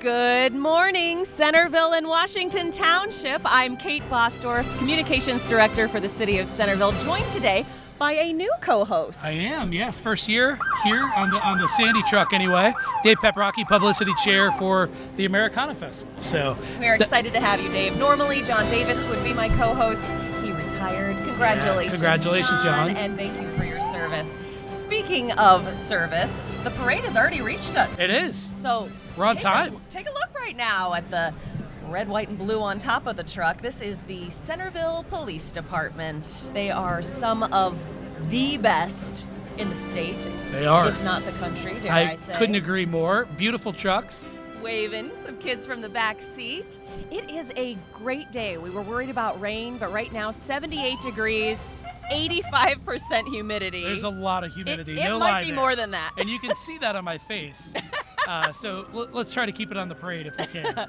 Good morning, Centerville and Washington Township. I'm Kate Bosdorf, Communications Director for the City of Centerville, joined today by a new co-host. I am, yes. First year here on the Sandy truck anyway. Dave Pepperocki, Publicity Chair for the Americana Festival. So we're excited to have you, Dave. Normally, John Davis would be my co-host. He retired. Congratulations, congratulations, John. And thank you for your service. Speaking of service, the parade has already reached us. It is. So we're on time. Take a look right now at the red, white, and blue on top of the truck. This is the Centerville Police Department. They are some of the best in the state. They are. If not the country, dare I say. I couldn't agree more. Beautiful trucks. Waving some kids from the back seat. It is a great day. We were worried about rain, but right now 78 degrees, 85% humidity. There's a lot of humidity. It might be more than that. And you can see that on my face. So let's try to keep it on the parade if we can.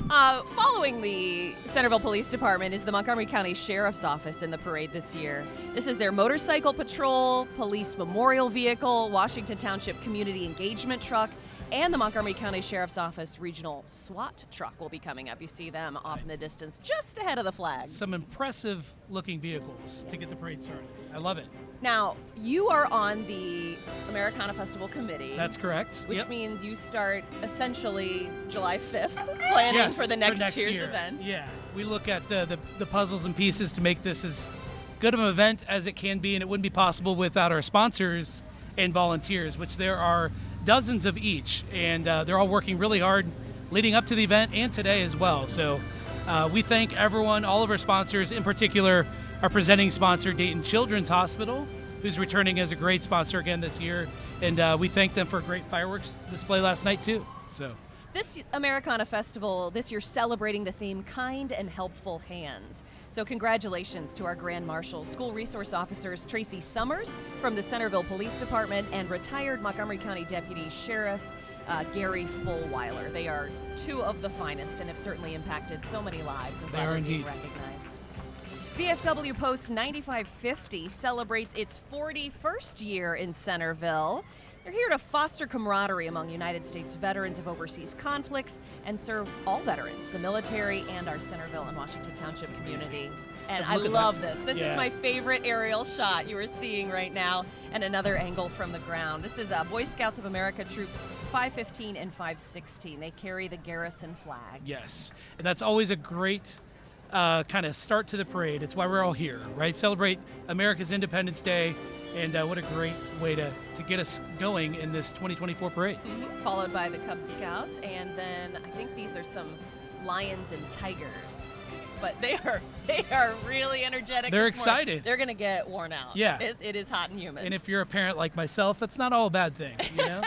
Following the Centerville Police Department is the Montgomery County Sheriff's Office in the parade this year. This is their motorcycle patrol, police memorial vehicle, Washington Township community engagement truck, and the Montgomery County Sheriff's Office regional SWAT truck will be coming up. You see them off in the distance just ahead of the flags. Some impressive looking vehicles to get the parade started. I love it. Now, you are on the Americana Festival Committee. That's correct. Which means you start essentially July 5th planning for the next year's event. Yeah, we look at the puzzles and pieces to make this as good of an event as it can be, and it wouldn't be possible without our sponsors and volunteers, which there are dozens of each, and they're all working really hard leading up to the event and today as well. So we thank everyone, all of our sponsors, in particular our presenting sponsor, Dayton Children's Hospital, who's returning as a great sponsor again this year, and we thank them for a great fireworks display last night too. So this Americana Festival this year celebrating the theme Kind and Helpful Hands. So congratulations to our Grand Marshals, School Resource Officers Tracy Summers from the Centerville Police Department and retired Montgomery County Deputy Sheriff Gary Fulweiler. They are two of the finest and have certainly impacted so many lives and glad they're being recognized. VFW Post 9550 celebrates its 41st year in Centerville. They're here to foster camaraderie among United States veterans of overseas conflicts and serve all veterans, the military, and our Centerville and Washington Township community. And I love this. This is my favorite aerial shot you are seeing right now, and another angle from the ground. This is Boy Scouts of America troops 515 and 516. They carry the garrison flag. Yes, and that's always a great kind of start to the parade. It's why we're all here, right? Celebrate America's Independence Day. And what a great way to get us going in this 2024 parade. Mm-hmm. Followed by the Cub Scouts, and then I think these are some lions and tigers. But they are really energetic. They're excited. They're going to get worn out. Yeah. It is hot and humid. And if you're a parent like myself, that's not all a bad thing, you know?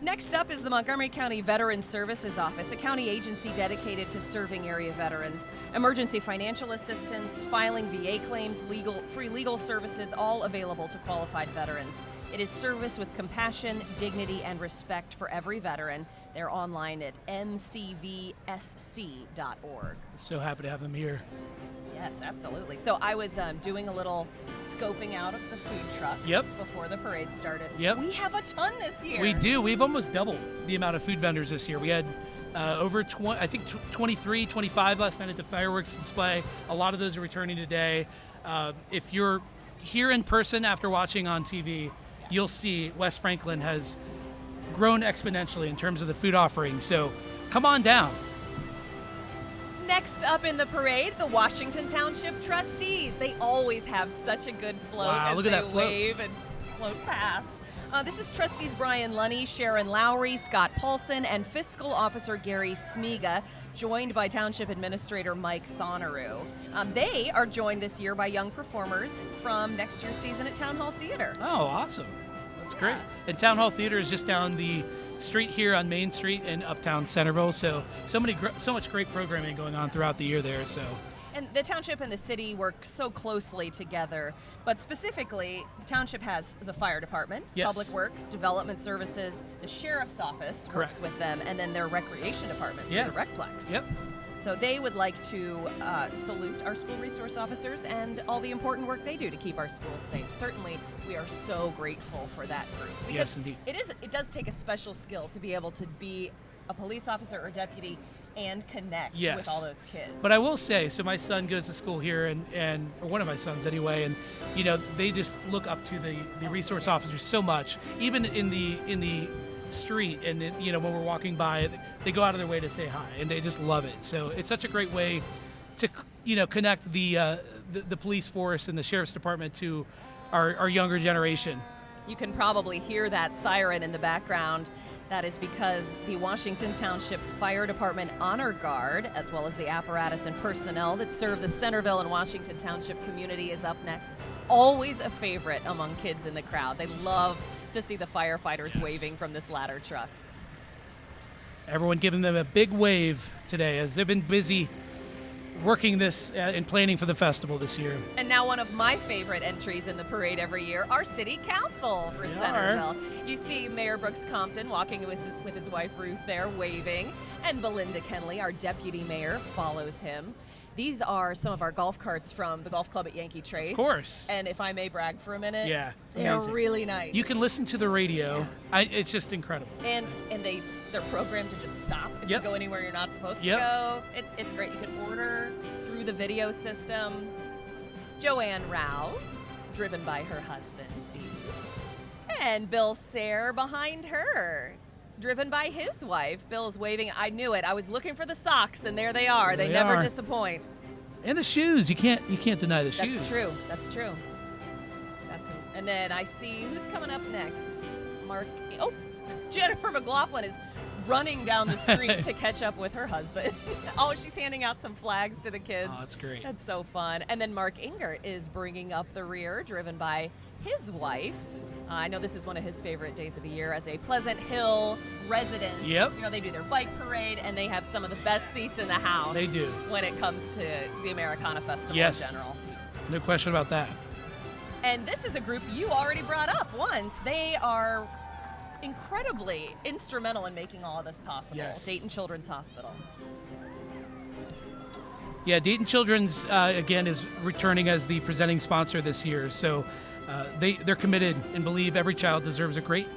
Next up is the Montgomery County Veterans Services Office, a county agency dedicated to serving area veterans. Emergency financial assistance, filing VA claims, free legal services, all available to qualified veterans. It is service with compassion, dignity, and respect for every veteran. They're online at mcvsc.org. So happy to have them here. Yes, absolutely. So I was doing a little scoping out of the food trucks before the parade started. Yep. We have a ton this year. We do. We've almost doubled the amount of food vendors this year. We had over 23, 25 last night at the fireworks display. A lot of those are returning today. If you're here in person after watching on TV, you'll see West Franklin has grown exponentially in terms of the food offerings. So come on down. Next up in the parade, the Washington Township trustees. They always have such a good float as they wave and float past. This is trustees Brian Lunny, Sharon Lowry, Scott Paulson, and fiscal officer Gary Smiga, joined by Township Administrator Mike Thonaru. They are joined this year by young performers from next year's season at Town Hall Theater. Oh, awesome. That's great. And Town Hall Theater is just down the street here on Main Street in Uptown Centerville. So much great programming going on throughout the year there. So. And the township and the city work so closely together, but specifically, the township has the fire department, public works, development services, the sheriff's office works with them, and then their recreation department, the Recplex. Yep. So they would like to salute our school resource officers and all the important work they do to keep our schools safe. Certainly, we are so grateful for that group. Yes, indeed. It does take a special skill to be able to be a police officer or deputy and connect Yes. with all those kids. But I will say, so my son goes to school here, and or one of my sons anyway, and they just look up to the resource officers so much, even in the street, and then, when we're walking by, they go out of their way to say hi, and they just love it. So it's such a great way to connect the police force and the sheriff's department to our younger generation. You can probably hear that siren in the background. That is because the Washington Township Fire Department Honor Guard, as well as the apparatus and personnel that serve the Centerville and Washington Township community, is up next. Always a favorite among kids in the crowd. They love to see the firefighters waving from this ladder truck. Everyone giving them a big wave today as they've been busy working this and planning for the festival this year. And now one of my favorite entries in the parade every year, our city council for Centerville. You see Mayor Brooks Compton walking with his wife Ruth there, waving, and Belinda Kenley, our deputy mayor, follows him. These are some of our golf carts from the golf club at Yankee Trace. Of course. And if I may brag for a minute, Yeah, they're amazing. really nice. You can listen to the radio. It's just incredible. And they're programmed to just stop if Yep. you go anywhere you're not supposed to Yep. go. It's great. You can order through the video system. Joanne Rao, driven by her husband, Steve. And Bill Sayre behind her, driven by his wife. Bill's waving. I knew it. I was looking for the socks, and there they are. They never disappoint. And the shoes. You can't deny the shoes. That's true. That's true. And then I see who's coming up next. Jennifer McLaughlin is running down the street to catch up with her husband. She's handing out some flags to the kids. Oh, that's great. That's so fun. And then Mark Ingert is bringing up the rear, driven by his wife. I know this is one of his favorite days of the year as a Pleasant Hill resident. Yep. They do their bike parade, and they have some of the best seats in the house. They do. When it comes to the Americana Festival in general. No question about that. And this is a group you already brought up once. They are incredibly instrumental in making all of this possible. Yes. Dayton Children's Hospital. Yeah, Dayton Children's, again, is returning as the presenting sponsor this year. So they're committed and believe every child deserves a great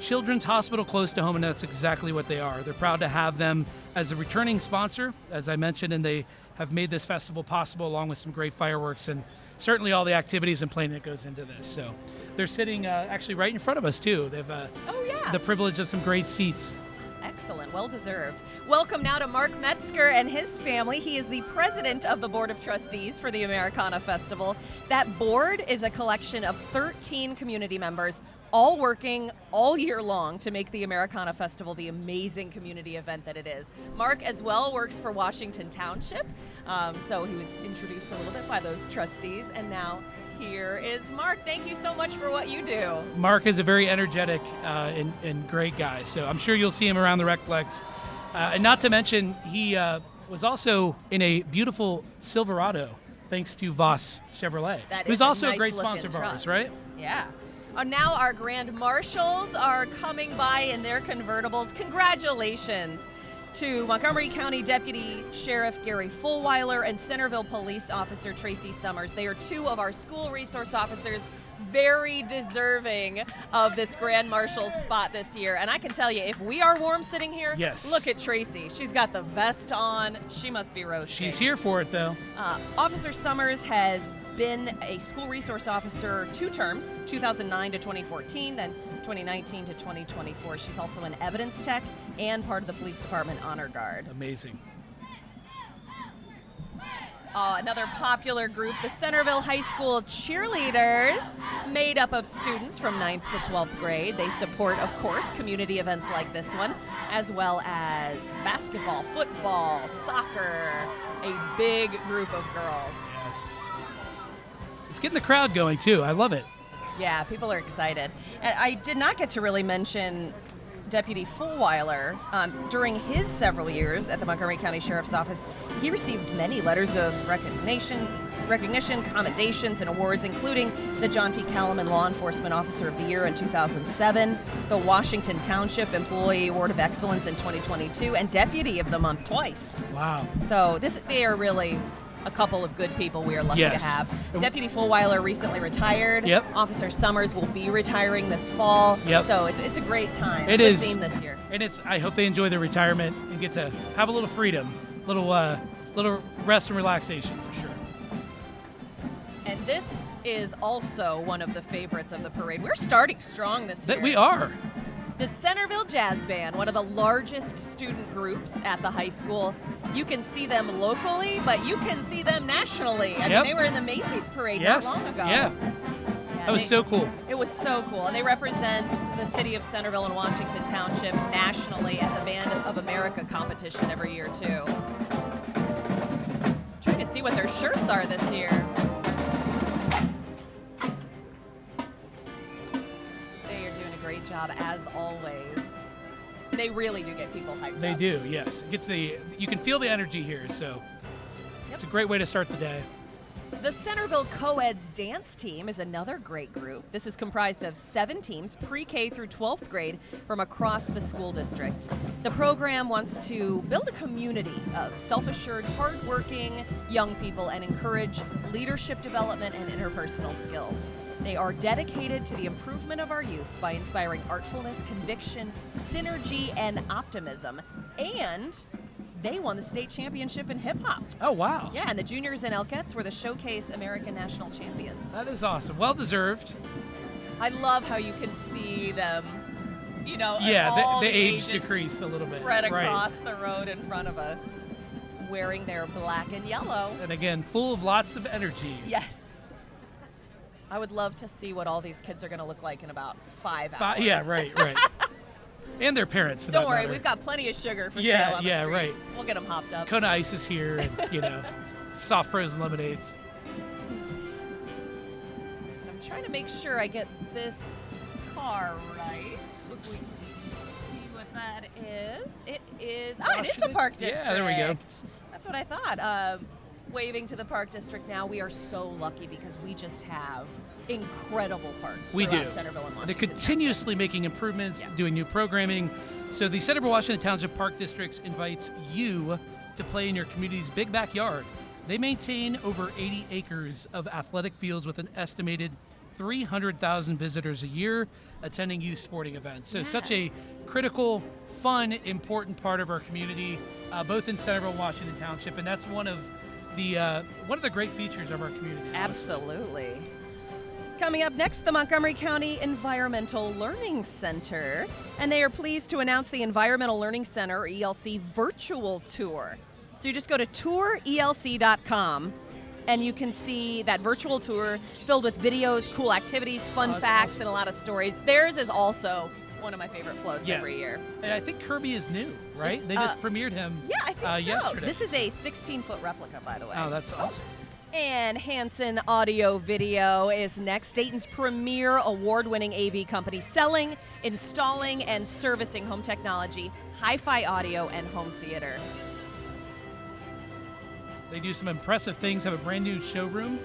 children's hospital close to home, and that's exactly what they are. They're proud to have them as a returning sponsor, as I mentioned, and they have made this festival possible along with some great fireworks and certainly all the activities and planning that goes into this. So they're sitting actually right in front of us, too. They've the privilege of some great seats. Excellent. Well deserved. Welcome now to Mark Metzger and his family. He is the president of the Board of Trustees for the Americana Festival. That board is a collection of 13 community members, all working all year long to make the Americana Festival the amazing community event that it is. Mark as well works for Washington Township, so he was introduced a little bit by those trustees, and now here is Mark. Thank you so much for what you do. Mark is a very energetic and great guy, so I'm sure you'll see him around the Recplex. And not to mention, he was also in a beautiful Silverado, thanks to Voss Chevrolet, who's also a great sponsor of ours, right? Yeah. Now our grand marshals are coming by in their convertibles. Congratulations to Montgomery County Deputy Sheriff Gary Fulweiler and Centerville Police Officer Tracy Summers. They are two of our school resource officers, very deserving of this Grand Marshal's spot this year. And I can tell you, if we are warm sitting here, look at Tracy. She's got the vest on. She must be roasting. She's here for it, though. Officer Summers has been a school resource officer 2 terms, 2009 to 2014, then 2019 to 2024. She's also an evidence tech and part of the Police Department Honor Guard. Amazing. Another popular group, the Centerville High School cheerleaders, made up of students from 9th to 12th grade. They support, of course, community events like this one, as well as basketball, football, soccer, a big group of girls. Yes. It's getting the crowd going, too. I love it. Yeah, people are excited. And I did not get to really mention Deputy Fulweiler. During his several years at the Montgomery County Sheriff's Office, he received many letters of recognition, commendations, and awards, including the John P. Calaman Law Enforcement Officer of the Year in 2007, the Washington Township Employee Award of Excellence in 2022, and Deputy of the Month twice. Wow. So they are really a couple of good people we are lucky Yes. to have. Deputy Fulweiler recently retired. Yep. Officer Summers will be retiring this fall. Yep. So it's a great time. It Good is. theme this year. And I hope they enjoy their retirement and get to have a little freedom, little rest and relaxation for sure. And this is also one of the favorites of the parade. We're starting strong this year. We are. The Centerville Jazz Band, one of the largest student groups at the high school. You can see them locally, but you can see them nationally. I mean, they were in the Macy's parade not long ago. Yeah. That was so cool. It was so cool. And they represent the city of Centerville and Washington Township nationally at the Band of America competition every year, too. Trying to see what their shirts are this year. They are doing a great job, as always. They really do get people hyped up. They do, yes. You can feel the energy here, so it's a great way to start the day. The Centerville Co-ed's dance team is another great group. This is comprised of 7 teams, pre-K through 12th grade, from across the school district. The program wants to build a community of self-assured, hardworking young people and encourage leadership development and interpersonal skills. They are dedicated to the improvement of our youth by inspiring artfulness, conviction, synergy, and optimism. And they won the state championship in hip hop. Oh, wow. Yeah, and the juniors and Elkettes were the Showcase American National Champions. That is awesome. Well deserved. I love how you can see them, Yeah, all the age ages decreased a little bit. spread Right. across the road in front of us, wearing their black and yellow. And again, full of lots of energy. Yes. I would love to see what all these kids are going to look like in about 5 hours. Yeah, right. And their parents, for Don't that worry, matter. we've got plenty of sugar for Yeah, sale on the yeah, street. right. We'll get them hopped up. Kona Ice is here, and, soft frozen lemonades. I'm trying to make sure I get this car right. Looks- We can see what that is. It is. it is Washington? the Park District. Yeah, there we go. That's what I thought. Waving to the Park District now. We are so lucky because we just have incredible parks. We do. throughout Centerville and They're Washington. continuously making improvements, doing new programming. So the Centerville Washington Township Park Districts invites you to play in your community's big backyard. They maintain over 80 acres of athletic fields with an estimated 300,000 visitors a year attending youth sporting events. So such a critical, fun, important part of our community, both in Centerville and Washington Township, and that's one of the great features of our community. Absolutely. Coming up next, the Montgomery County Environmental Learning Center. And they are pleased to announce the Environmental Learning Center, or ELC, virtual tour. So you just go to tourelc.com and you can see that virtual tour filled with videos, cool activities, fun facts, awesome. and a lot of stories. Theirs is also one of my favorite floats every year. And I think Kirby is new, right? They just premiered him Yeah, I think so. yesterday. This is a 16-foot replica, by the way. Oh, that's awesome. And Hanson Audio Video is next. Dayton's premier award-winning AV company selling, installing, and servicing home technology, hi-fi audio, and home theater. They do some impressive things, have a brand new showroom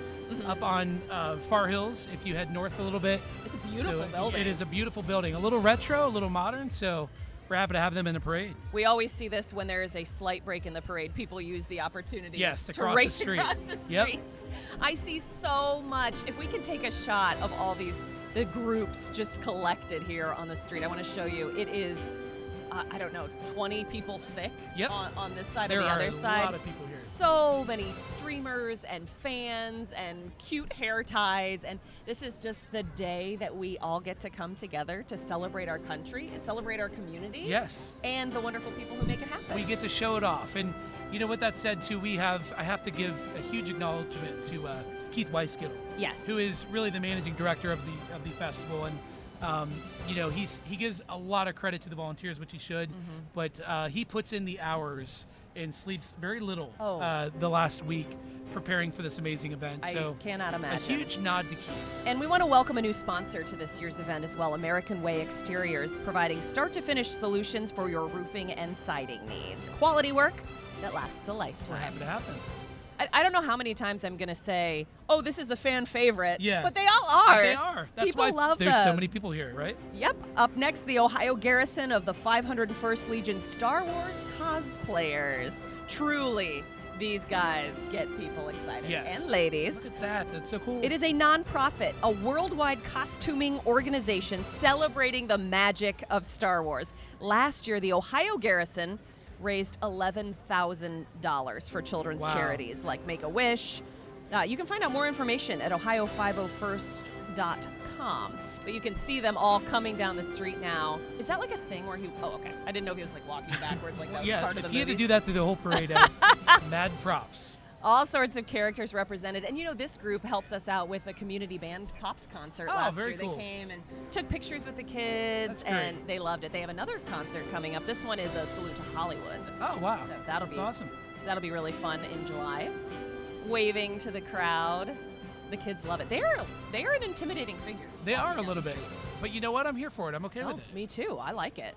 up on Far Hills if you head north a little bit. It's a beautiful building. It is a beautiful building. A little retro, a little modern, so we're happy to have them in the parade. We always see this when there is a slight break in the parade. People use the opportunity to cross the race street. across the Yep. streets. I see so much. If we can take a shot of all the groups just collected here on the street, I want to show you. It is, 20 people thick on this side There or the are other a side. lot of people here. So many streamers and fans and cute hair ties. And this is just the day that we all get to come together to celebrate our country and celebrate our community. Yes. And the wonderful people who make it happen. We get to show it off. And with that said, too, I have to give a huge acknowledgement to Keith Weiskittle. Yes. Who is really the managing director of the festival. And he gives a lot of credit to the volunteers, which he should, but he puts in the hours and sleeps very little the last week preparing for this amazing event. So I cannot imagine. A huge nod to Keith. And we want to welcome a new sponsor to this year's event as well, American Way Exteriors, providing start-to-finish solutions for your roofing and siding needs. Quality work that lasts a lifetime. We're happy to have them. I don't know how many times I'm going to say, oh, this is a fan favorite. Yeah. But they all are. They are. That's People why love there's them. so many people here, right? Yep. Up next, the Ohio garrison of the 501st Legion Star Wars cosplayers. Truly These guys get people excited. Yes. And ladies. Look at that. That's so cool. It is a nonprofit, a worldwide costuming organization celebrating the magic of Star Wars. Last year, the Ohio Garrison raised $11,000 for children's charities like Make-A-Wish. You can find out more information at ohio501st.com. But you can see them all coming down the street now. Is that like a thing where he... Oh, okay. I didn't know if he was like walking backwards like that was part of the movie. If you had to do that through the whole parade, mad props. All sorts of characters represented. And this group helped us out with a community band Pops concert last year. Cool. They came and took pictures with the kids, and they loved it. They have another concert coming up. This one is a salute to Hollywood. Oh, wow. So that'll be awesome. That'll be really fun in July. Waving to the crowd. The kids love it. They are an intimidating figure. They are a little bit. But you know what? I'm here for it. I'm okay with it. Me too. I like it.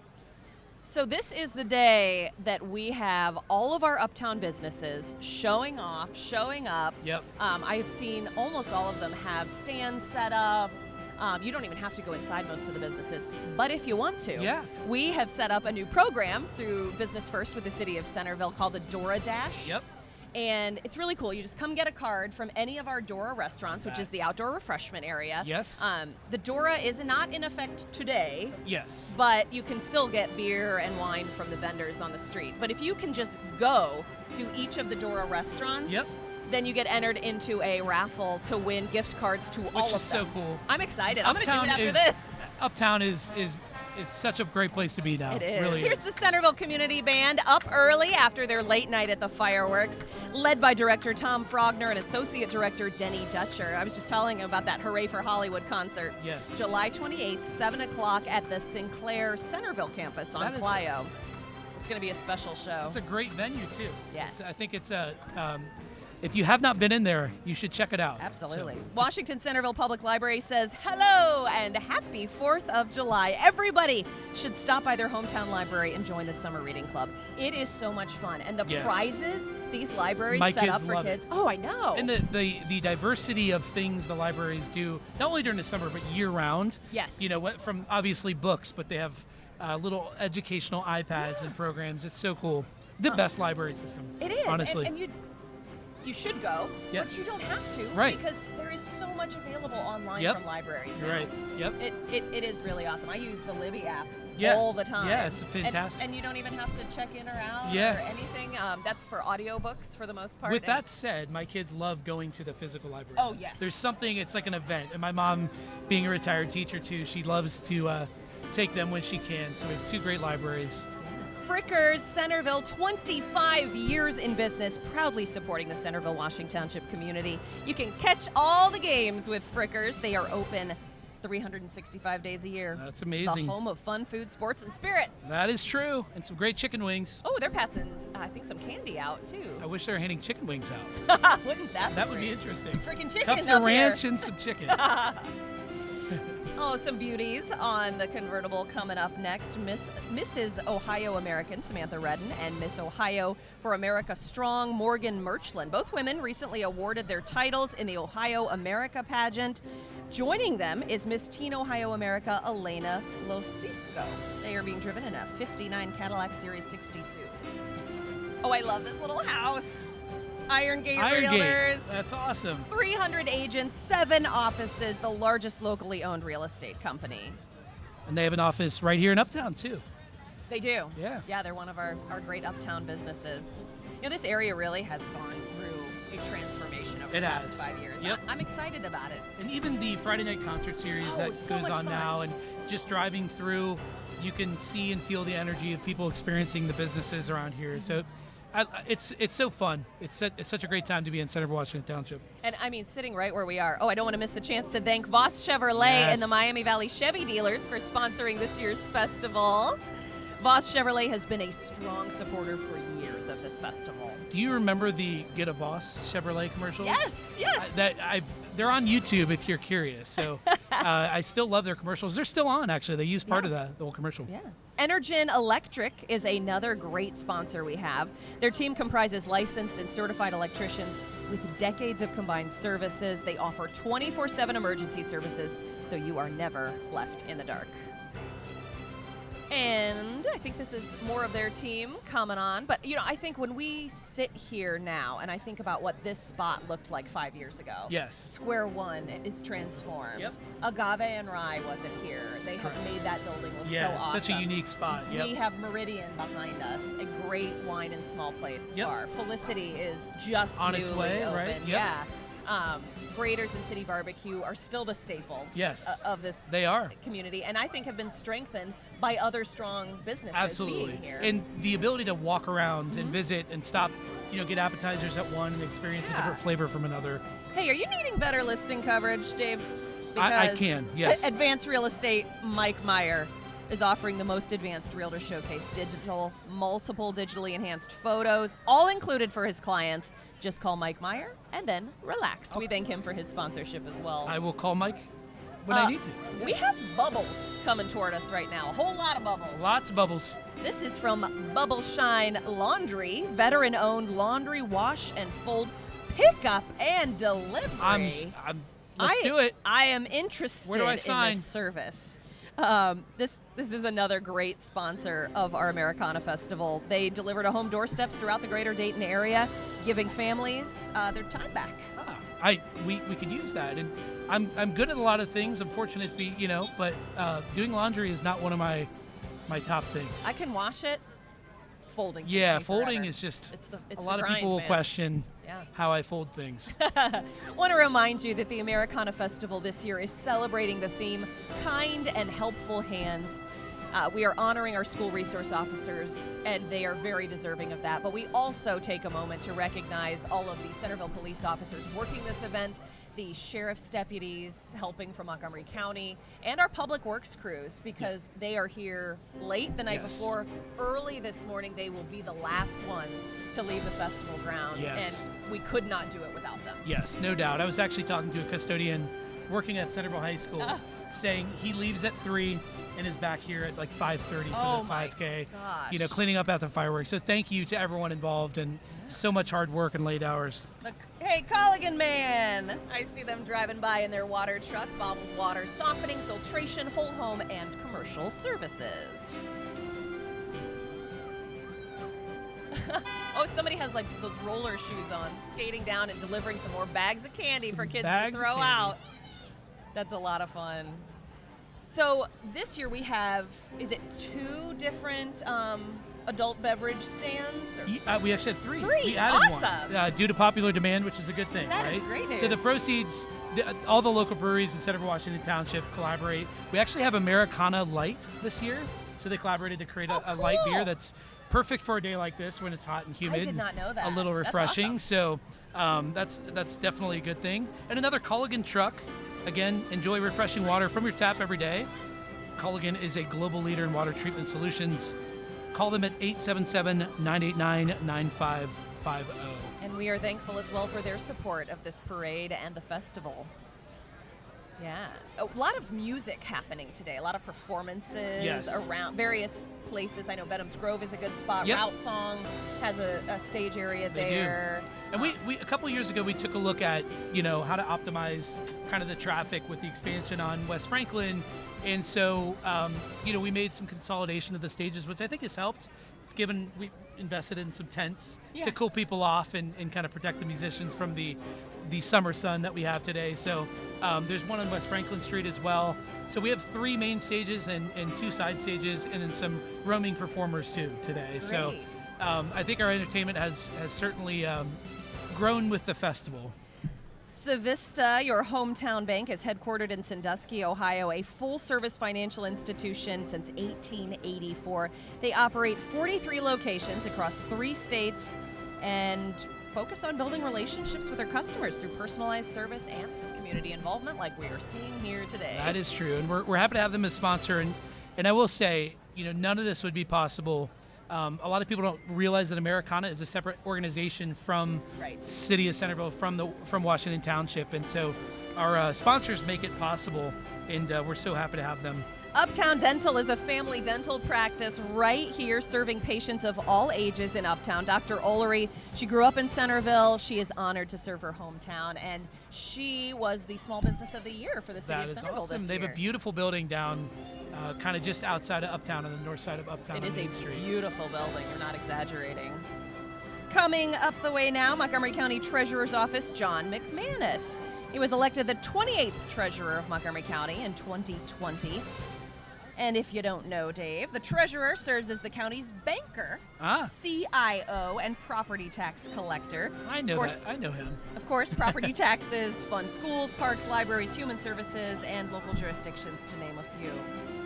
So this is the day that we have all of our uptown businesses showing off, showing up. Yep. I've seen almost all of them have stands set up. You don't even have to go inside most of the businesses, but if you want to, we have set up a new program through Business First with the City of Centerville called the Dora Dash. Yep. And it's really cool. You just come get a card from any of our Dora restaurants, which is the outdoor refreshment area. Yes. The Dora is not in effect today. Yes. But you can still get beer and wine from the vendors on the street. But if you can just go to each of the Dora restaurants, then you get entered into a raffle to win gift cards to all of them. Which is so cool. I'm excited. I'm going to do it after this. Uptown is such a great place to be now. It is. Really Here's the Centerville Community Band up early after their late night at the fireworks, led by director Tom Frogner and associate director Denny Dutcher. I was just telling him about that Hooray for Hollywood concert. Yes. July 28th, 7 o'clock at the Sinclair Centerville campus on Clio. It's going to be a special show. It's a great venue, too. Yes. I think it's a... if you have not been in there, you should check it out. Absolutely. Washington Centerville Public Library says hello and happy 4th of July. Everybody should stop by their hometown library and join the Summer Reading Club. It is so much fun. And the prizes these libraries set up for kids. Oh, I know. And the diversity of things the libraries do, not only during the summer, but year-round. Yes. From obviously books, but they have little educational iPads and programs. It's so cool. The best library system. It is. Honestly. And you should go, but you don't have to, because there is so much available online from libraries. You're right. Yep. It is really awesome. I use the Libby app all the time. Yeah, it's fantastic. And you don't even have to check in or out or anything. That's for audiobooks for the most part. With that said, my kids love going to the physical library. Oh, yes. There's something, it's like an event. And my mom, being a retired teacher too, she loves to take them when she can. So we have 2 great libraries. Frickers Centerville, 25 years in business, proudly supporting the Centerville, Washington Township community. You can catch all the games with Frickers. They are open 365 days a year. That's amazing. The home of fun, food, sports, and spirits. That is true. And some great chicken wings. Oh, they're passing, I think, some candy out, too. I wish they were handing chicken wings out. Wouldn't that be That would great? be interesting. Some freaking chicken Cups up of ranch here. and some chicken. Oh, some beauties on the convertible coming up next. Mrs. Ohio American Samantha Redden and Miss Ohio for America Strong Morgan Merchland. Both women recently awarded their titles in the Ohio America pageant. Joining them is Miss Teen Ohio America Elena Losisco. They are being driven in a 59 Cadillac Series 62. Oh, I love this little house. Iron Gate Realtors. That's awesome. 300 agents, 7 offices, the largest locally owned real estate company. And they have an office right here in Uptown, too. They do. Yeah. Yeah, they're one of our great uptown businesses. This area really has gone through a transformation over the past 5 years. Yep. I'm excited about it. And even the Friday night concert series that goes on now, and just driving through, you can see and feel the energy of people experiencing the businesses around here. Mm-hmm. So it's so fun. It's such a great time to be in Centerville, Washington Township. And I mean, sitting right where we are. Oh, I don't want to miss the chance to thank Voss Chevrolet and the Miami Valley Chevy dealers for sponsoring this year's festival. Voss Chevrolet has been a strong supporter for years of this festival. Do you remember the Get a Voss Chevrolet commercials? Yes. They're on YouTube if you're curious. So I still love their commercials. They're still on, actually. They use part of the whole commercial. Yeah. Energen Electric is another great sponsor we have. Their team comprises licensed and certified electricians with decades of combined services. They offer 24/7 emergency services, so you are never left in the dark. And I think this is more of their team coming on. But, I think when we sit here now and I think about what this spot looked like 5 years ago. Yes. Square One is transformed. Yep. Agave and Rye wasn't here. They have made that building look so awesome. Such a unique spot. Yep. We have Meridian behind us, a great wine and small plates bar. Felicity is just on its way, open. right? Yep. Yeah. Graders and City Barbecue are still the staples of this community, and I think have been strengthened by other strong businesses being here. And the ability to walk around and visit and stop, get appetizers at one and experience a different flavor from another. Hey, are you needing better listing coverage, Dave? I can, yes. Advanced Real Estate, Mike Meyer, is offering the most advanced Realtor Showcase digital, multiple digitally enhanced photos, all included for his clients. Just call Mike Meyer and then relax. We thank him for his sponsorship as well. I will call Mike when I need to. We have bubbles coming toward us right now. A whole lot of bubbles. Lots of bubbles. This is from Bubble Shine Laundry, veteran-owned laundry wash and fold pickup and delivery. Let's do it. I am interested Where do I sign? in this service. This is another great sponsor of our Americana Festival. They deliver to home doorsteps throughout the greater Dayton area, giving families their time back. We could use that, and I'm good at a lot of things. I'm fortunate to be, but doing laundry is not one of my top things. I can wash it. Folding. Yeah, folding is just it's a lot of people will question how I fold things. Want to remind you that the Americana Festival this year is celebrating the theme Kind and Helpful Hands. We are honoring our school resource officers, and they are very deserving of that. But we also take a moment to recognize all of the Centerville police officers working this event, the sheriff's deputies helping from Montgomery County, and our public works crews, because they are here late the night before. Early this morning, they will be the last ones to leave the festival grounds, and we could not do it without them. Yes, no doubt. I was actually talking to a custodian working at Centerville High School, saying he leaves at 3 and is back here at like 5:30 for the 5K, cleaning up after fireworks. So thank you to everyone involved, and so much hard work and late hours. Hey, Colligan Man! I see them driving by in their water truck, bottled water, softening, filtration, whole home, and commercial services. Somebody has like those roller shoes on, skating down and delivering some more bags of candy for kids to throw out. That's a lot of fun. So this year we have, is it 2 different adult beverage stands? We actually have 3. Three? We added Awesome. one due to popular demand, which is a good thing, That right? is great news. So the proceeds, all the local breweries in Centerville, Washington Township collaborate. We actually have Americana Light this year, so they collaborated to create a light beer that's perfect for a day like this when it's hot and humid. I did not know that. A little refreshing. That's awesome. So that's definitely a good thing. And another Culligan truck. Again, enjoy refreshing water from your tap every day. Culligan is a global leader in water treatment solutions. Call them at 877-989-9550. And we are thankful as well for their support of this parade and the festival. Yeah. A lot of music happening today, a lot of performances around various places. I know Benham's Grove is a good spot. Route Song has a stage area there. And we a couple years ago, we took a look at, how to optimize kind of the traffic with the expansion on West Franklin. And so, we made some consolidation of the stages, which I think has helped. It's given, we invested in some tents to cool people off and kind of protect the musicians from the summer sun that we have today. So there's one on West Franklin Street as well. So we have 3 main stages and 2 side stages, and then some roaming performers too today. So I think our entertainment has certainly grown with the festival. Civista, your hometown bank, is headquartered in Sandusky, Ohio, a full-service financial institution since 1884. They operate 43 locations across 3 states and focus on building relationships with their customers through personalized service and community involvement like we are seeing here today. That is true, and we're happy to have them as sponsor. And I will say, none of this would be possible. A lot of people don't realize that Americana is a separate organization from City of Centerville, from Washington Township, and so our sponsors make it possible, and we're so happy to have them. Uptown Dental is a family dental practice right here serving patients of all ages in Uptown. Dr. Olery, she grew up in Centerville. She is honored to serve her hometown, and she was the Small Business of the Year for the City of Centerville this year. They have a beautiful building down kind of just outside of Uptown, on the north side of Uptown. It on is Main a Street. beautiful building. You're not exaggerating. Coming up the way now, Montgomery County Treasurer's Office, John McManus. He was elected the 28th Treasurer of Montgomery County in 2020. And if you don't know, Dave, the treasurer serves as the county's banker, CIO, and property tax collector. I know that. I know him. Of course, property taxes fund schools, parks, libraries, human services, and local jurisdictions, to name a few.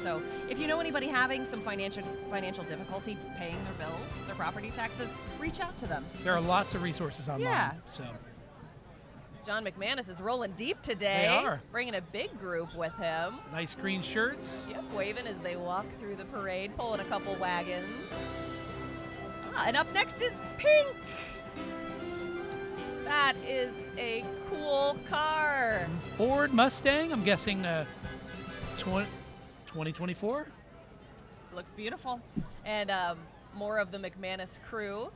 So if you know anybody having some financial difficulty paying their bills, their property taxes, reach out to them. There are lots of resources online. Yeah. So John McManus is rolling deep today. They are. Bringing a big group with him. nice green shirts. Yep, waving as they walk through the parade, pulling a couple wagons. And up next is Pink. That is a cool car. Ford Mustang, I'm guessing 2024. Looks beautiful. And more of the McManus crew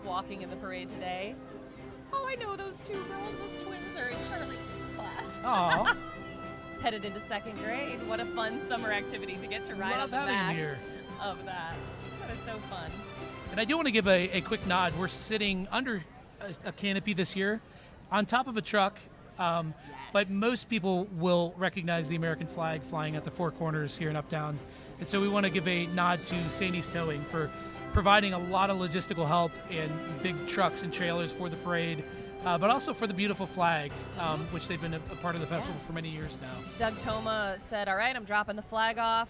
walking in the parade today. Oh, I know those two girls. Those twins are in Charlie's class. Aw. Headed into second grade. What a fun summer activity to get to ride Love on the having back them here. of that. That is so fun. And I do want to give a quick nod. We're sitting under a canopy this year on top of a truck, but most people will recognize the American flag flying at the four corners here in Uptown. And so we want to give a nod to St. East Towing for providing a lot of logistical help and big trucks and trailers for the parade, but also for the beautiful flag, which they've been a part of the festival for many years now. Doug Toma said, all right, I'm dropping the flag off.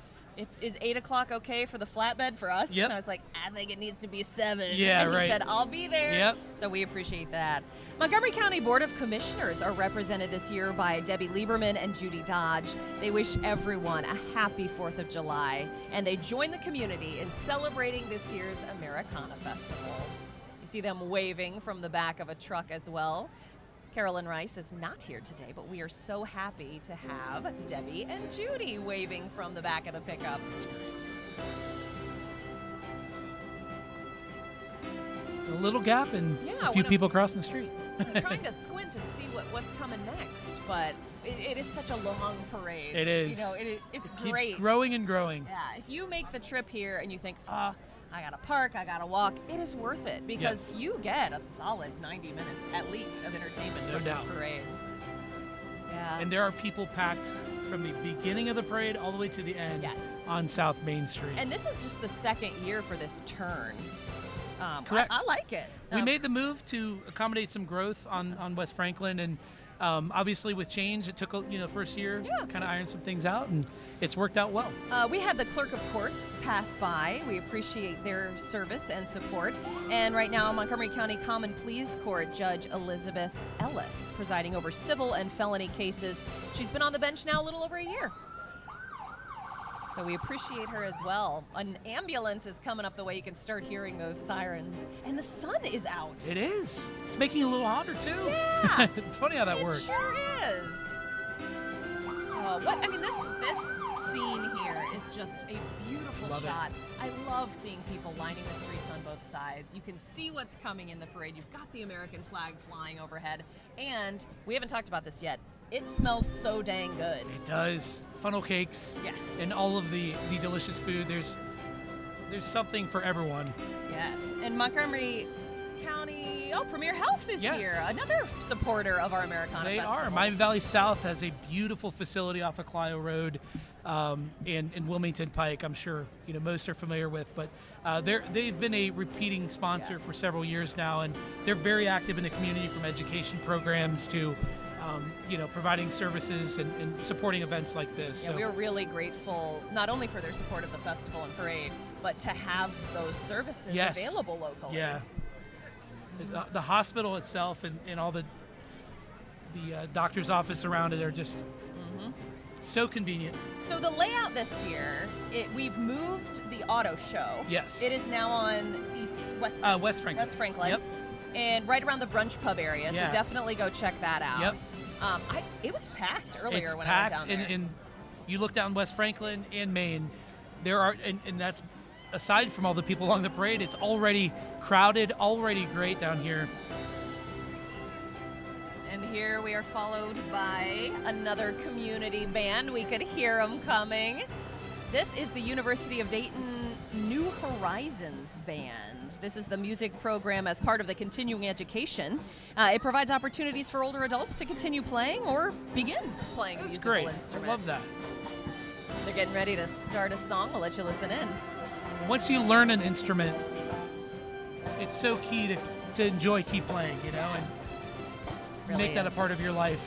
Is 8 o'clock okay for the flatbed for us? Yep. And I was like, I think it needs to be 7. Yeah, and he right. said, I'll be there. Yep. So we appreciate that. Montgomery County Board of Commissioners are represented this year by Debbie Lieberman and Judy Dodge. They wish everyone a happy 4th of July, and they join the community in celebrating this year's Americana Festival. You see them waving from the back of a truck as well. Carolyn Rice is not here today, but we are so happy to have Debbie and Judy waving from the back of the pickup. A little gap and Yeah, a few when people crossing the street. I'm trying to squint and see what's coming next, but it is such a long parade. It is. You know, it's Keeps great. growing and growing. Yeah, if you make the trip here and you think, I gotta park, I gotta walk, it is worth it because Yes. you get a solid 90 minutes at least of entertainment No from this doubt. parade. Yeah. And there are people packed from the beginning of the parade all the way to the end Yes. on South Main Street. And this is just the second year for this turn. Correct. I like it. We made the move to accommodate some growth on West Franklin, and obviously with change, it took first year kind of iron some things out, and it's worked out well. We had the clerk of courts pass by. We appreciate their service and support. And right now, Montgomery County Common Pleas Court Judge Elizabeth Ellis presiding over civil and felony cases. She's been on the bench now a little over a year. So we appreciate her as well. An ambulance is coming up the way. You can start hearing those sirens. And the sun is out. It is. It's making it a little hotter too. Yeah. It's funny how that It works. sure is. This scene here is just a beautiful Love it. shot. I love seeing people lining the streets on both sides. You can see what's coming in the parade. You've got the American flag flying overhead. And we haven't talked about this yet. It smells so dang good. It does. Funnel cakes. Yes. And all of the delicious food. There's something for everyone. Yes. And Montgomery County, Premier Health is Yes. here. Another supporter of our Americana They Festival. are. Miami Valley South has a beautiful facility off of Clio Road in Wilmington Pike. I'm sure most are familiar with, but they've been a repeating sponsor for several years now, and they're very active in the community, from education programs to providing services and supporting events like this. Yeah, So we were really grateful not only for their support of the festival and parade, but to have those services Yes. available locally. Yeah. The hospital itself and all the doctor's office around it are just so convenient. So the layout this year, we've moved the auto show. Yes. It is now on West Franklin. West Franklin. Yep. And right around the brunch pub area. Yeah. So definitely go check that out. Yep. It was packed earlier It's when packed, I went down there. and you look down West Franklin and Main, there are, and that's aside from all the people along the parade, it's already crowded, already great down here. And here we are followed by another community band. We could hear them coming. This is the University of Dayton New Horizons Band. This is the music program as part of the continuing education. It provides opportunities for older adults to continue playing or begin playing a musical instrument. I love that. They're getting ready to start a song. We'll let you listen in. Once you learn an instrument, it's so key to enjoy keep playing, and Really make that a part of your life.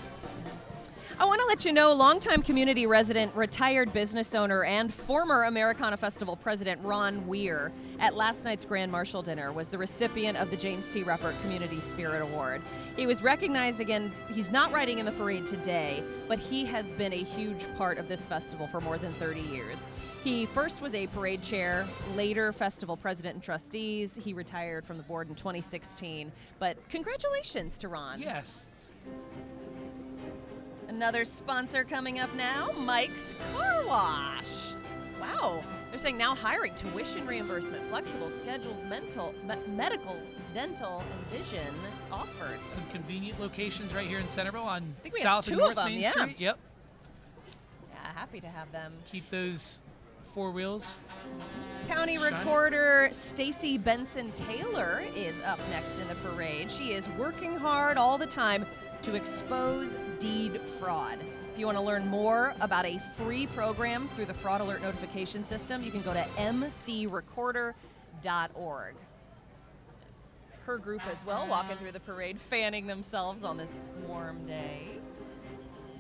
I want to let you know, longtime community resident, retired business owner, and former Americana Festival president Ron Weir at last night's Grand Marshal dinner was the recipient of the James T. Ruppert Community Spirit Award. He was recognized again. He's not riding in the parade today, but he has been a huge part of this festival for more than 30 years. He first was a parade chair, later festival president and trustees. He retired from the board in 2016. But congratulations to Ron. Yes. Another sponsor coming up now, Mike's Car Wash. Wow. They're saying now hiring, tuition reimbursement, flexible schedules, medical, dental, and vision offered. Some convenient locations right here in Centerville on I think we South have and two North of them, Main yeah. Street. Yep. Yeah, happy to have them. Keep those four wheels. County Shiny. Recorder Stacy Benson Taylor is up next in the parade. She is working hard all the time to expose deed fraud. If you want to learn more about a free program through the fraud alert notification system, you can go to mcrecorder.org. Her group as well, walking through the parade, fanning themselves on this warm day.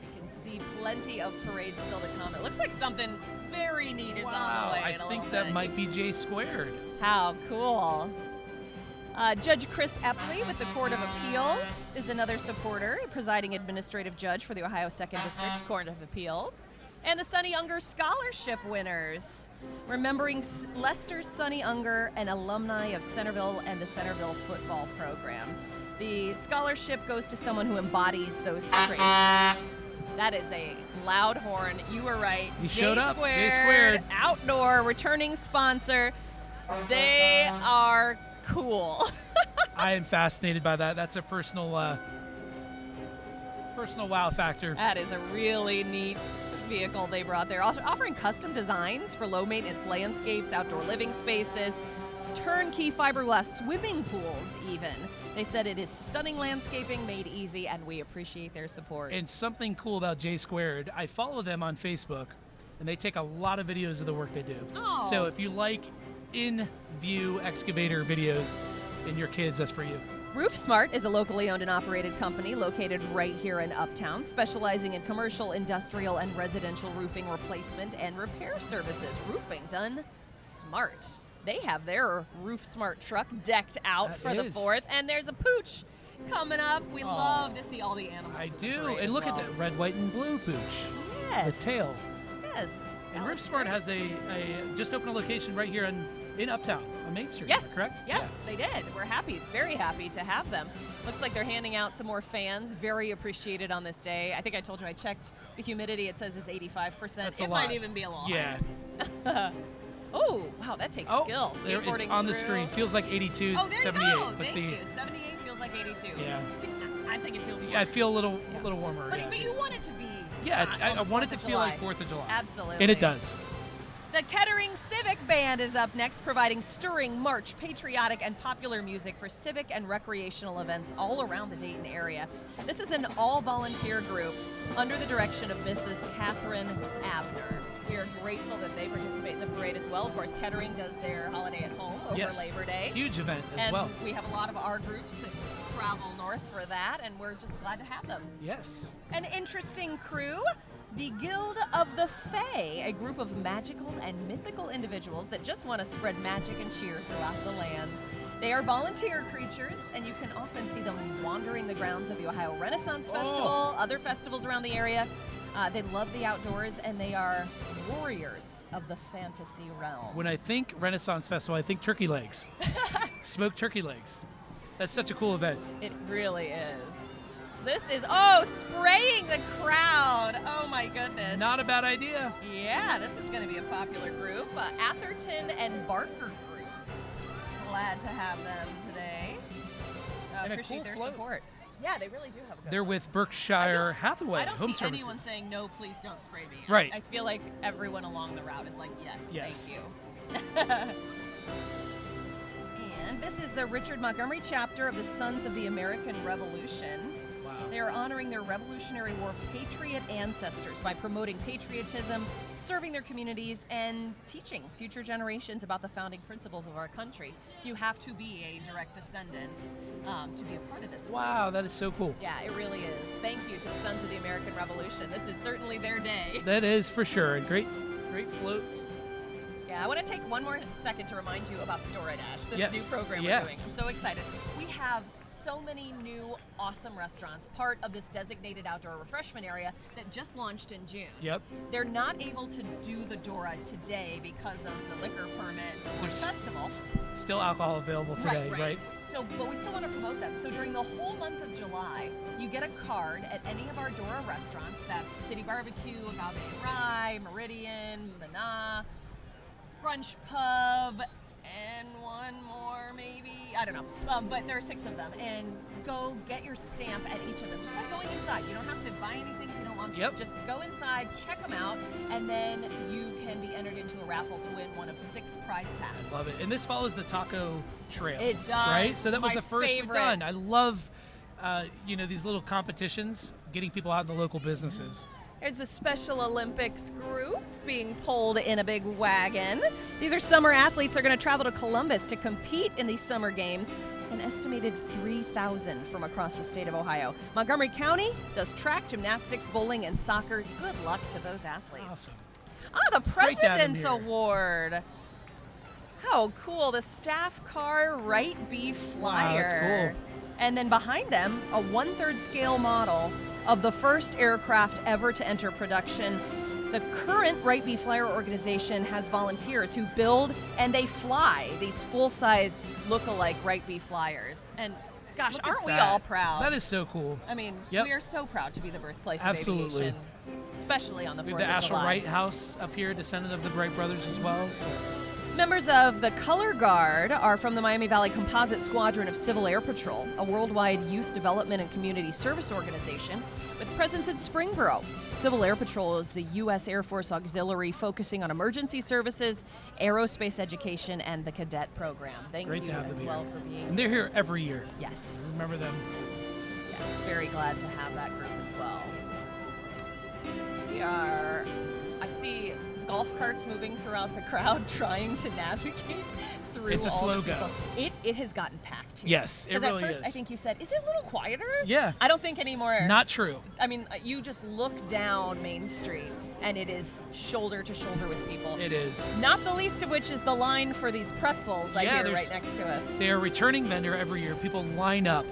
You can see plenty of parades still to come. It looks like something very neat is on the way. I think that might be J Squared. How cool. Judge Chris Epley with the Court of Appeals is another supporter, presiding administrative judge for the Ohio 2nd District Court of Appeals. And the Sonny Unger Scholarship winners, remembering Lester Sonny Unger, an alumni of Centerville and the Centerville football program. The scholarship goes to someone who embodies those traits. That is a loud horn. You were right. You showed up. J Squared. Outdoor returning sponsor. They are cool. I am fascinated by that. That's a personal wow factor. That is a really neat vehicle they brought there. Also offering custom designs for low maintenance landscapes, outdoor living spaces, turnkey fiberglass swimming pools even. They said it is stunning landscaping made easy, and we appreciate their support. And something cool about J Squared, I follow them on Facebook, and they take a lot of videos of the work they do. Oh. So if you like in-view excavator videos and your kids, that's for you. RoofSmart is a locally owned and operated company located right here in Uptown, specializing in commercial, industrial, and residential roofing replacement and repair services. Roofing done smart. They have their RoofSmart truck decked out for the 4th, and there's a pooch coming up. We love to see all the animals. I do. And look at that red, white, and blue pooch. Yes. The tail. Yes. And RoofSmart has a just opened a location right here in Uptown on Main Street. Yes. Correct? Yes, they did. We're happy, very happy to have them. Looks like they're handing out some more fans. Very appreciated on this day. I think I told you I checked the humidity. It says it's 85%. It might even be a little higher. Oh, wow, that takes skill. It's on the screen. Feels like 82, oh, there 78. You go. But Thank you. 78 feels like 82. Yeah. I think it feels warmer. I feel a little warmer. But you want it to be. Yeah, I want it to feel like 4th of July. Absolutely. And it does. The Kettering Civic Band is up next, providing stirring march, patriotic, and popular music for civic and recreational events all around the Dayton area. This is an all-volunteer group under the direction of Mrs. Catherine Abner. We are grateful that they participate in the parade as well. Of course, Kettering does their holiday at home over Labor Day. Huge event as and well. We have a lot of our groups that travel north for that, and we're just glad to have them. Yes. An interesting crew. The Guild of the Fae, a group of magical and mythical individuals that just want to spread magic and cheer throughout the land. They are volunteer creatures, and you can often see them wandering the grounds of the Ohio Renaissance Festival, other festivals around the area. They love the outdoors, and they are warriors of the fantasy realm. When I think Renaissance Festival, I think turkey legs. Smoked turkey legs. That's such a cool event. It really is. This is, spraying the crowd. Oh my goodness. Not a bad idea. Yeah, this is going to be a popular group. Atherton and Barker Group. Glad to have them today. And appreciate a cool their float. support. Yeah, they really do have a good They're one. with Berkshire Hathaway I don't Home see Services. anyone saying, no, please don't spray me. Right. I feel like everyone along the route is like, yes. Yes. Thank you. And this is the Richard Montgomery chapter of the Sons of the American Revolution. Wow. They are honoring their Revolutionary War patriot ancestors by promoting patriotism, serving their communities, and teaching future generations about the founding principles of our country. You have to be a direct descendant to be a part of this. Wow, that is so cool. Yeah, it really is. Thank you to the Sons of the American Revolution. This is certainly their day. That is for sure. And great float. Yeah, I want to take one more second to remind you about the DoorDash, this Yes. new program Yeah. we're doing. I'm so excited. We have so many new awesome restaurants, part of this designated outdoor refreshment area that just launched in June. Yep. They're not able to do the Dora today because of the liquor permit for the There's festival. Still alcohol available today, right? So, but we still want to promote them. So during the whole month of July, you get a card at any of our Dora restaurants. That's City Barbecue, Agave Rye, Meridian, Mana, Brunch Pub, and one more maybe. I don't know. But there are 6 of them. And go get your stamp at each of them. Just by going inside. You don't have to buy anything if you don't want to. Yep. Just go inside, check them out, and then you can be entered into a raffle to win one of 6 prize packs. Love it. And this follows the taco trail. It does. Right? So that was My the first we've favorite. done. I love, these little competitions, getting people out in the local businesses. There's the Special Olympics group being pulled in a big wagon. These are summer athletes that are going to travel to Columbus to compete in these summer games. An estimated 3,000 from across the state of Ohio. Montgomery County does track, gymnastics, bowling, and soccer. Good luck to those athletes. Awesome. The Great to have him President's here. Award. How cool. The staff car Wright B Flyer. Wow, that's cool. And then behind them, a 1/3 scale model of the first aircraft ever to enter production. The current Wright B Flyer organization has volunteers who build and they fly these full-size look-alike Wright B Flyers. And gosh, Look at aren't we that. all proud? That is so cool. I mean, Yep. we are so proud to be the birthplace Absolutely. of aviation, especially on the 4th We have the of Ashel July. Wright House up here, descendant of the Wright brothers as well. So Members of the Color Guard are from the Miami Valley Composite Squadron of Civil Air Patrol, a worldwide youth development and community service organization with presence in Springboro. Civil Air Patrol is the U.S. Air Force auxiliary focusing on emergency services, aerospace education, and the cadet program. Thank great you to have as them well here. for being And they're here every year. Yes. Remember them. Yes, very glad to have that group as well. I see golf carts moving throughout the crowd trying to navigate through It's a all slow the people. go. It has gotten packed here. Yes, it 'Cause really at first, is. I think you said, is it a little quieter? Yeah. I don't think anymore. Not true. I mean, you just look down Main Street, and it is shoulder to shoulder with people. It is. Not the least of which is the line for these pretzels I hear there's- right next to us. They're a returning vendor every year. People line up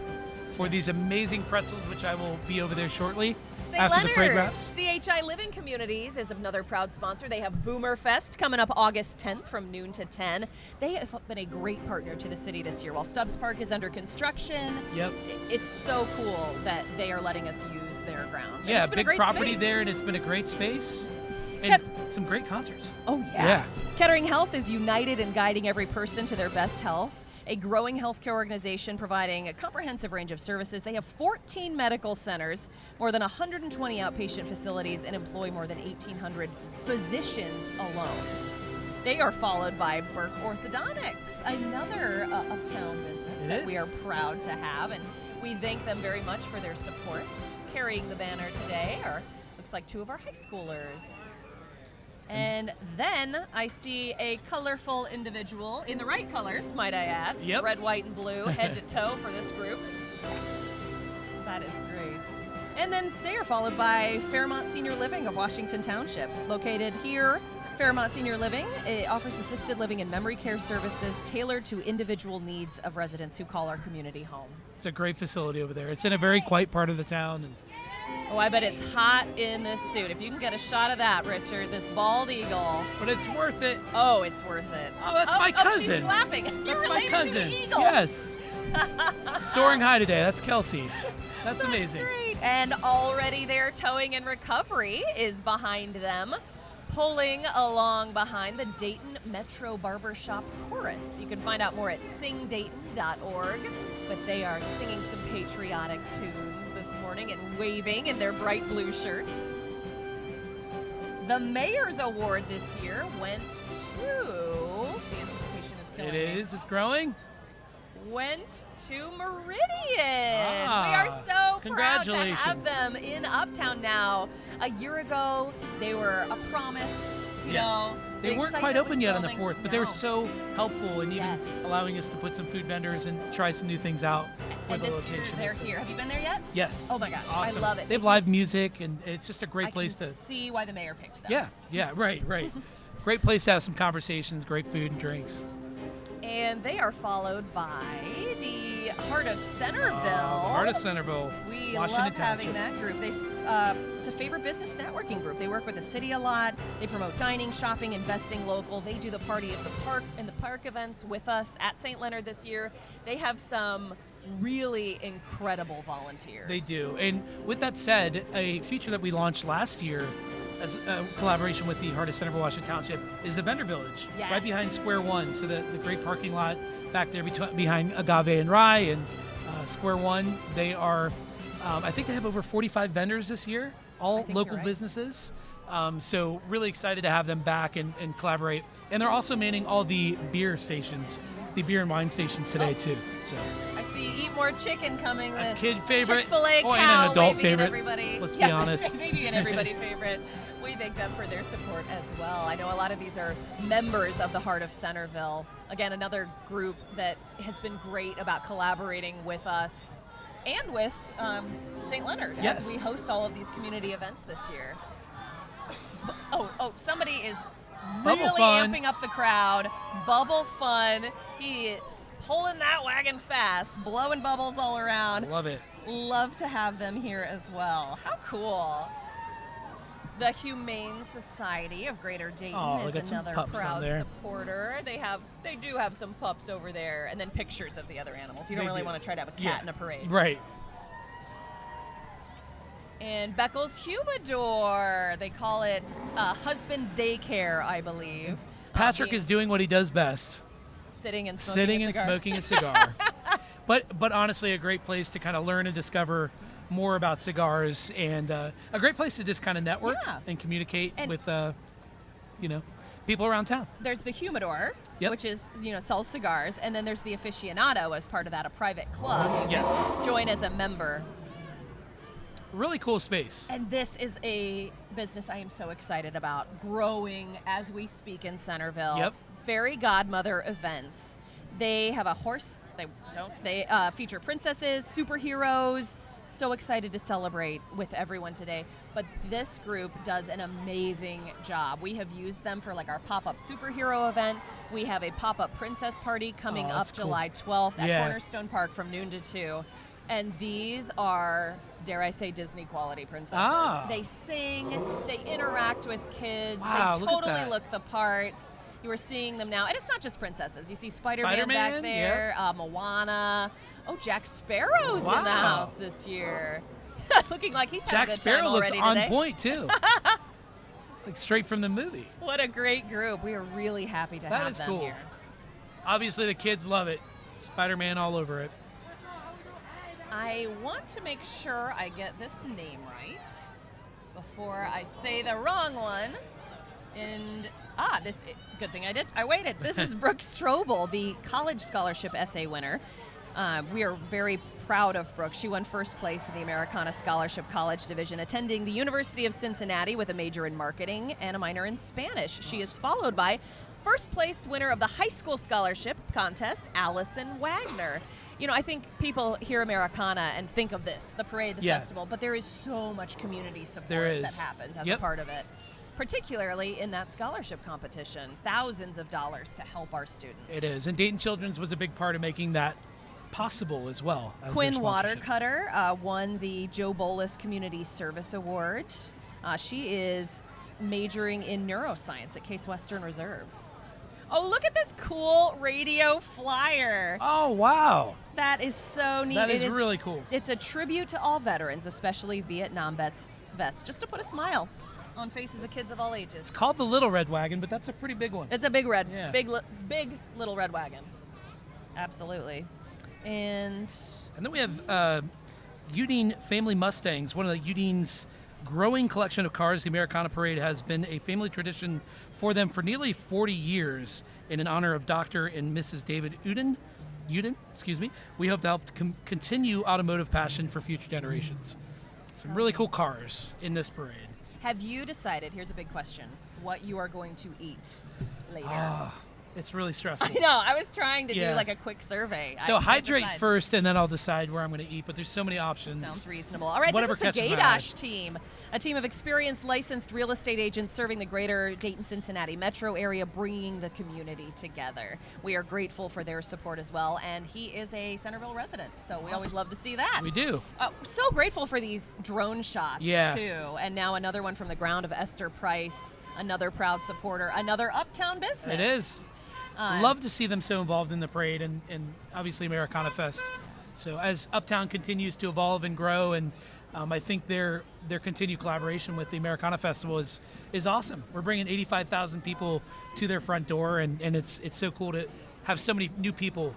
for these amazing pretzels, which I will be over there shortly St. after the parade Leonard, wraps. CHI Living Communities is another proud sponsor. They have Boomer Fest coming up August 10th from noon to 10. They have been a great partner to the city this year. While Stubbs Park is under construction, Yep. it's so cool that they are letting us use their grounds. And Yeah, it's been a big great property space. there, and it's been a great space. And some great concerts. Oh, yeah. Yeah. Kettering Health is united in guiding every person to their best health. A growing healthcare organization providing a comprehensive range of services. They have 14 medical centers, more than 120 outpatient facilities, and employ more than 1,800 physicians alone. They are followed by Burke Orthodontics, another uptown business It that we is. are proud to have, and we thank them very much for their support. Carrying the banner today are, looks like 2 of our high schoolers. And then I see a colorful individual in the right colors, might I add. Yep. Red, white, and blue, head to toe for this group. That is great. And then they are followed by Fairmont Senior Living of Washington Township. Located here, Fairmont Senior Living offers assisted living and memory care services tailored to individual needs of residents who call our community home. It's a great facility over there. It's in a very quiet part of the town. And Oh, I bet it's hot in this suit. If you can get a shot of that, Richard, this bald eagle. but it's worth it. Oh, it's worth it. Oh, that's my Oh, cousin. she's laughing. You're That's my related cousin. to the eagle. Yes. Soaring high today. That's Kelsey. That's amazing. Great. And already their towing and recovery is behind them. pulling along behind the Dayton Metro Barbershop Chorus. You can find out more at singdayton.org, but they are singing some patriotic tunes this morning and waving in their bright blue shirts. The Mayor's Award this year went to, the anticipation is killing me. It is. It's growing. Went to Meridian. We are so proud to have Congratulations. them in Uptown now. A year ago, they were a promise. You know, They the weren't quite excitement open was yet on the building. 4th, but they were No. so helpful in even Yes. allowing us to put some food vendors and try some new things out with And the this year, location. they're here. Have you been there yet? Yes. Oh my gosh, It's awesome. I love it. They have live music, and it's just a great I place can to. see why the mayor picked them. Yeah, right. Great place to have some conversations, great food and drinks. And they are followed by the Heart of Centerville. Heart of Centerville, We Washington love having Township. that group. It's a favorite business networking group. They work with the city a lot. They promote dining, shopping, investing local. They do the Party of the Park and the park events with us at St. Leonard this year. They have some really incredible volunteers. They do. And with that said, a feature that we launched last year as a collaboration with the Heart of Centerville, Washington Township is the Vendor Village, Yes. right behind Square One. So the great parking lot back there behind Agave and Rye and Square One. They are, I think they have over 45 vendors this year, I all think you're local right. businesses. So really excited to have them back and collaborate. And they're also manning all the beer stations, the beer and wine stations today too. So I see Eat More Chicken coming. a with kid favorite, Chick-fil-A and cow an adult waving at favorite. everybody. Let's Yeah, be honest. maybe an everybody favorite. We thank them for their support as well. I know a lot of these are members of the Heart of Centerville. Again, another group that has been great about collaborating with us and with St. Leonard Yes. as we host all of these community events this year. Oh, somebody is Bubble really Fun. amping up the crowd. Bubble Fun. He is pulling that wagon fast, blowing bubbles all around. Love it. Love to have them here as well. How cool. The Humane Society of Greater Dayton Oh, look at is some another pups on proud there. supporter. They do have some pups over there, and then pictures of the other animals. You don't They really do. want to try to have a cat Yeah. in a parade. Right. And Beckles Humidor, they call it husband daycare, I believe. Patrick Being- is doing what he does best. sitting and smoking Sitting a and cigar. smoking a cigar. but honestly, a great place to kind of learn and discover more about cigars, and a great place to just kind of network Yeah. and communicate And- with people around town. There's the Humidor, Yep. which is, sells cigars, and then there's the Aficionado as part of that, a private club. You Yes. can join as a member. Really cool space. And this is a business I am so excited about, growing as we speak in Centerville. Yep. Fairy Godmother events. They have a horse. They feature princesses, superheroes. So excited to celebrate with everyone today. But this group does an amazing job. We have used them for like our pop-up superhero event. We have a pop-up princess party coming Oh, up that's cool. July 12th at Yeah. Cornerstone Park from noon to 2. And these are, dare I say, Disney quality princesses. Ah. They sing, they interact with kids, Wow, they look at totally that. look the part. You are seeing them now. And it's not just princesses. You see Spider-Man, Spider-Man, back there, Moana. Oh, Jack Sparrow's in the Wow. house this year. Looking like he's having Jack a good Sparrow time looks already on today. point too. Like straight from the movie. What a great group. We are really happy to That have is them cool. here. Obviously, the kids love it. Spider-Man all over it. I want to make sure I get this name right before I say the wrong one. And good thing I did. I waited. This is Brooke Strobel, the college scholarship essay winner. We are very proud of Brooke. She won first place in the Americana Scholarship College Division, attending the University of Cincinnati with a major in marketing and a minor in Spanish. She is followed by first place winner of the high school scholarship contest, Allison Wagner. I think people hear Americana and think of this, the parade, the Yeah. festival, but there is so much community support There that is. happens as Yep. a part of it, particularly in that scholarship competition. Thousands of dollars to help our students. It is. And Dayton Children's was a big part of making that possible as well. As their Quinn sponsorship. Watercutter won the Joe Bolus Community Service Award. She is majoring in neuroscience at Case Western Reserve. Oh, look at this cool radio flyer. Oh, wow. That is so neat. That It is really cool. It's a tribute to all veterans, especially Vietnam vets, just to put a smile on faces of kids of all ages. It's called the Little Red Wagon, but that's a pretty big one. It's a big red, Yeah. big little red wagon. Absolutely. And then we have Udine Family Mustangs, one of the Udine's growing collection of cars. The Americana Parade has been a family tradition for them for nearly 40 years in honor of Dr. and Mrs. David Udine, excuse me. We hope to help continue automotive passion for future generations. Some really cool cars in this parade. have you decided, here's a big question, what you are going to eat later? It's really stressful. I know. I was trying to do like a quick survey. So hydrate first, and then I'll decide where I'm going to eat. But there's so many options. Sounds reasonable. All right, Whatever this is the catches my eye. Gaydash team, a team of experienced, licensed real estate agents serving the greater Dayton-Cincinnati metro area, bringing the community together. We are grateful for their support as well, and he is a Centerville resident, so we always love to see that. We do. So grateful for these drone shots, Yeah. too. And now another one from the ground of Esther Price, another proud supporter, another uptown business. It is. Love to see them so involved in the parade and obviously Americana Fest. So as Uptown continues to evolve and grow, and I think their continued collaboration with the Americana Festival is awesome. We're bringing 85,000 people to their front door, and it's so cool to have so many new people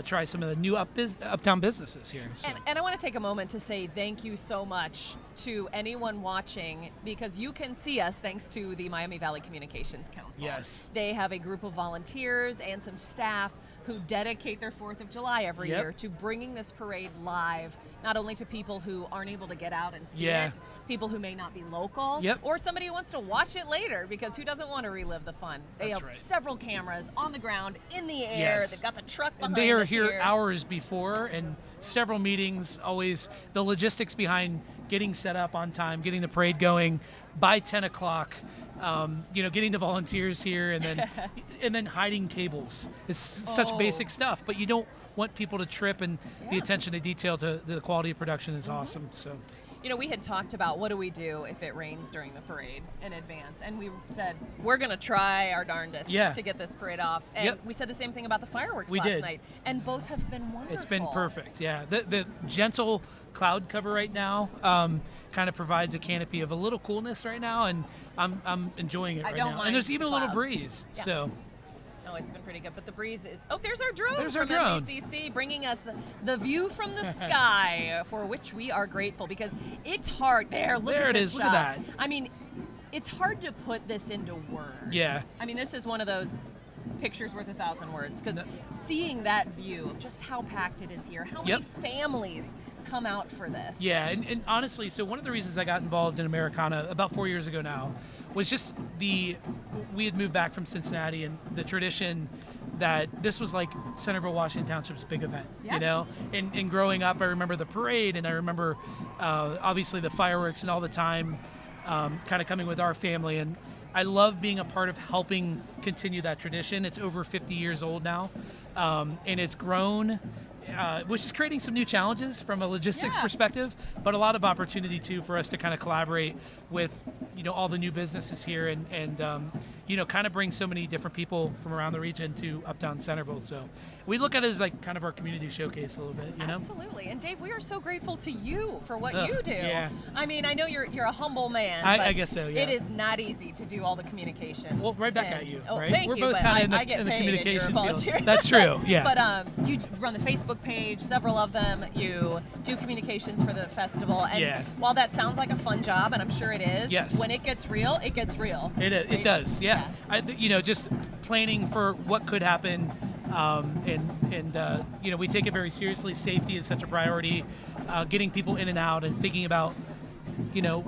try some of the new uptown businesses here. So. And I want to take a moment to say thank you so much to anyone watching, because you can see us thanks to the Miami Valley Communications Council. Yes. They have a group of volunteers and some staff who dedicate their 4th of July every year to bringing this parade live, not only to people who aren't able to get out and see it, people who may not be local, or somebody who wants to watch it later, because who doesn't want to relive the fun? They have several cameras on the ground, in the air, they've got the truck behind us. And they are here hours before, and several meetings, always the logistics behind getting set up on time, getting the parade going by 10 o'clock, getting the volunteers here, and then hiding cables. It's such basic stuff, but you don't want people to trip, and the attention to detail to the quality of production is awesome. So, we had talked about what do we do if it rains during the parade in advance, and we said we're going to try our darndest to get this parade off. And we said the same thing about the fireworks last night, and both have been wonderful. It's been perfect. Yeah, the gentle cloud cover right now kind of provides a canopy of a little coolness right now, and I'm enjoying it right now. And there's even a little breeze. So. Oh, it's been pretty good, but the breeze is... Oh, there's our drone from MVCC, bringing us the view from the sky, for which we are grateful, because it's hard. Look at this shot. Look at that. I mean, it's hard to put this into words. Yeah. I mean, this is one of those pictures worth 1,000 words, because seeing that view of just how packed it is here, how many families come out for this. Yeah, and honestly, so one of the reasons I got involved in Americana about 4 years ago now was just we had moved back from Cincinnati, and the tradition that this was like Centerville, Washington Township's big event, And growing up, I remember the parade, and I remember obviously the fireworks and all the time kind of coming with our family, and I love being a part of helping continue that tradition. It's over 50 years old now, and it's grown, which is creating some new challenges from a logistics perspective, but a lot of opportunity too for us to kind of collaborate with all the new businesses here, and kind of bring so many different people from around the region to Uptown Centerville. So we look at it as like kind of our community showcase a little bit, Absolutely. And Dave, we are so grateful to you for what you do. Yeah. I mean, I know you're a humble man. I guess so, yeah. It is not easy to do all the communications. Well, right back at you, right? Thank We're you, both but kind of I get in the paid communication and you're a field. volunteer. That's true, yeah. But you run the Facebook page, several of them. You do communications for the festival. And while that sounds like a fun job, and I'm sure it is, when it gets real, it gets real. It does, yeah. Just planning for what could happen, and we take it very seriously. Safety is such a priority. Getting people in and out and thinking about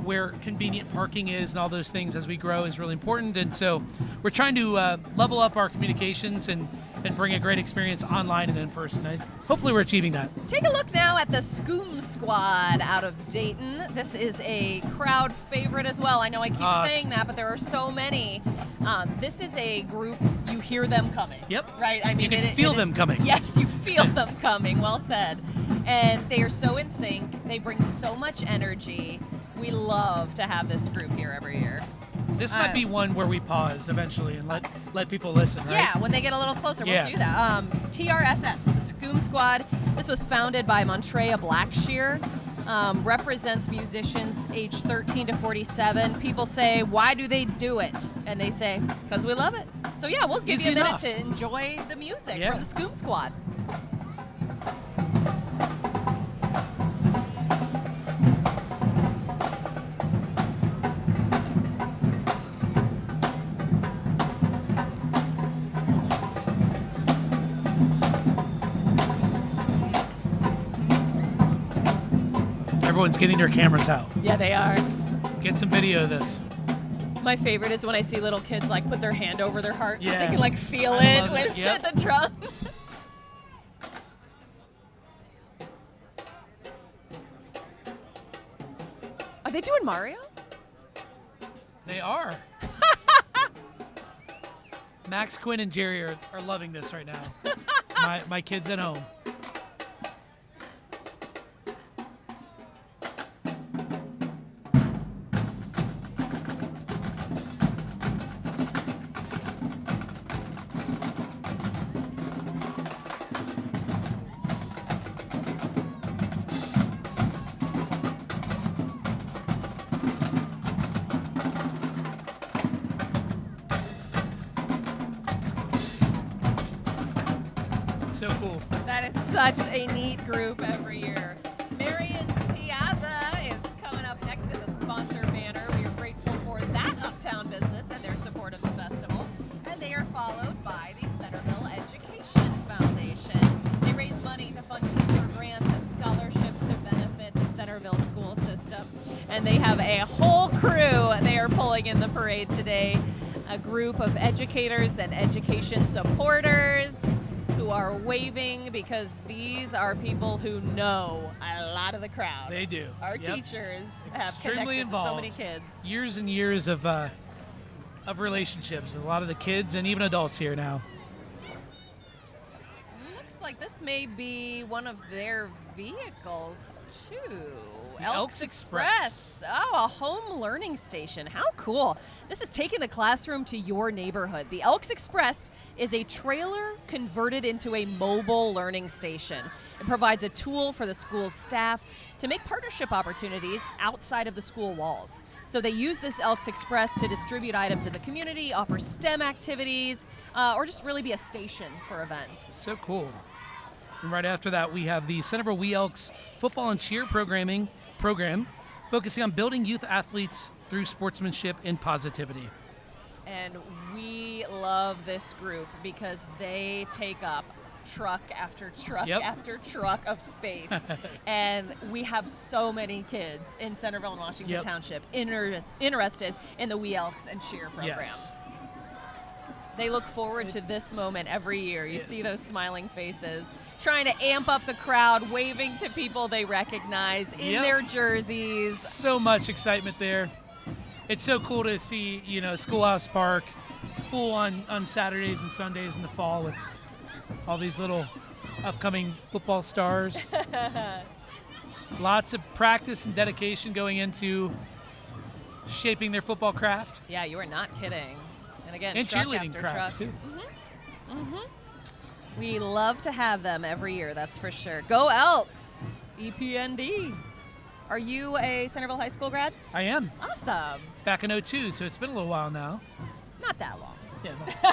where convenient parking is and all those things as we grow is really important. And so we're trying to level up our communications and bring a great experience online and in person. Hopefully we're achieving that. Take a look now at the Scoom Squad out of Dayton. This is a crowd favorite as well. I know I keep saying that, but there are so many. This is a group, you hear them coming. Yep. Right? I mean, you can feel them coming. Yes, you feel them coming. Well said. And they are so in sync. They bring so much energy. We love to have this group here every year. This might be one where we pause eventually and let people listen, right? Yeah, when they get a little closer, we'll do that. TRSS, the Scoom Squad. This was founded by Montreya Blackshear. represents musicians age 13 to 47. People say, why do they do it? And they say, because we love it. So yeah, we'll give Easy you a minute enough. to enjoy the music Yeah. from the Scoop Squad. Everyone's getting their cameras out. Yeah, they are. Get some video of this. My favorite is when I see little kids like put their hand over their heart so Yeah. they can like feel I it love with it. Yep. the drums. Are they doing Mario? They are. Max, Quinn, and Jerry are loving this right now. my kids at home. So cool. That is such a neat group every year. Marion's Piazza is coming up next as a sponsor banner. We are grateful for that uptown business and their support of the festival. And they are followed by the Centerville Education Foundation. They raise money to fund teacher grants and scholarships to benefit the Centerville school system. And they have a whole crew they are pulling in the parade today. A group of educators and education supporters who are waving because these are people who know a lot of the crowd. They do. Our Yep. teachers have Extremely connected involved. with so many kids. Years and years of relationships with a lot of the kids and even adults here now. Looks like this may be one of their vehicles too. The Elks Express. Oh, a home learning station. How cool. This is taking the classroom to your neighborhood. The Elks Express is a trailer converted into a mobile learning station. It provides a tool for the school's staff to make partnership opportunities outside of the school walls. So they use this Elks Express to distribute items in the community, offer STEM activities, or just really be a station for events. So cool. And right after that, we have the Centerville We Elks football and cheer program focusing on building youth athletes through sportsmanship and positivity. And we love this group because they take up truck after truck Yep. after truck of space. And we have so many kids in Centerville and Washington Yep. Township interested in the We Elks and Cheer programs. Yes. They look forward to this moment every year. You see those smiling faces, trying to amp up the crowd, waving to people they recognize in Yep. their jerseys. So much excitement there. It's so cool to see, Schoolhouse Park full on Saturdays and Sundays in the fall with all these little upcoming football stars. Lots of practice and dedication going into shaping their football craft. Yeah, you are not kidding. And again, And truck cheerleading after craft, truck. too. We love to have them every year, that's for sure. Go Elks! EPND. Are you a Centerville High School grad? I am. Awesome. Back in '02, so it's been a little while now. Not that long. Yeah. No.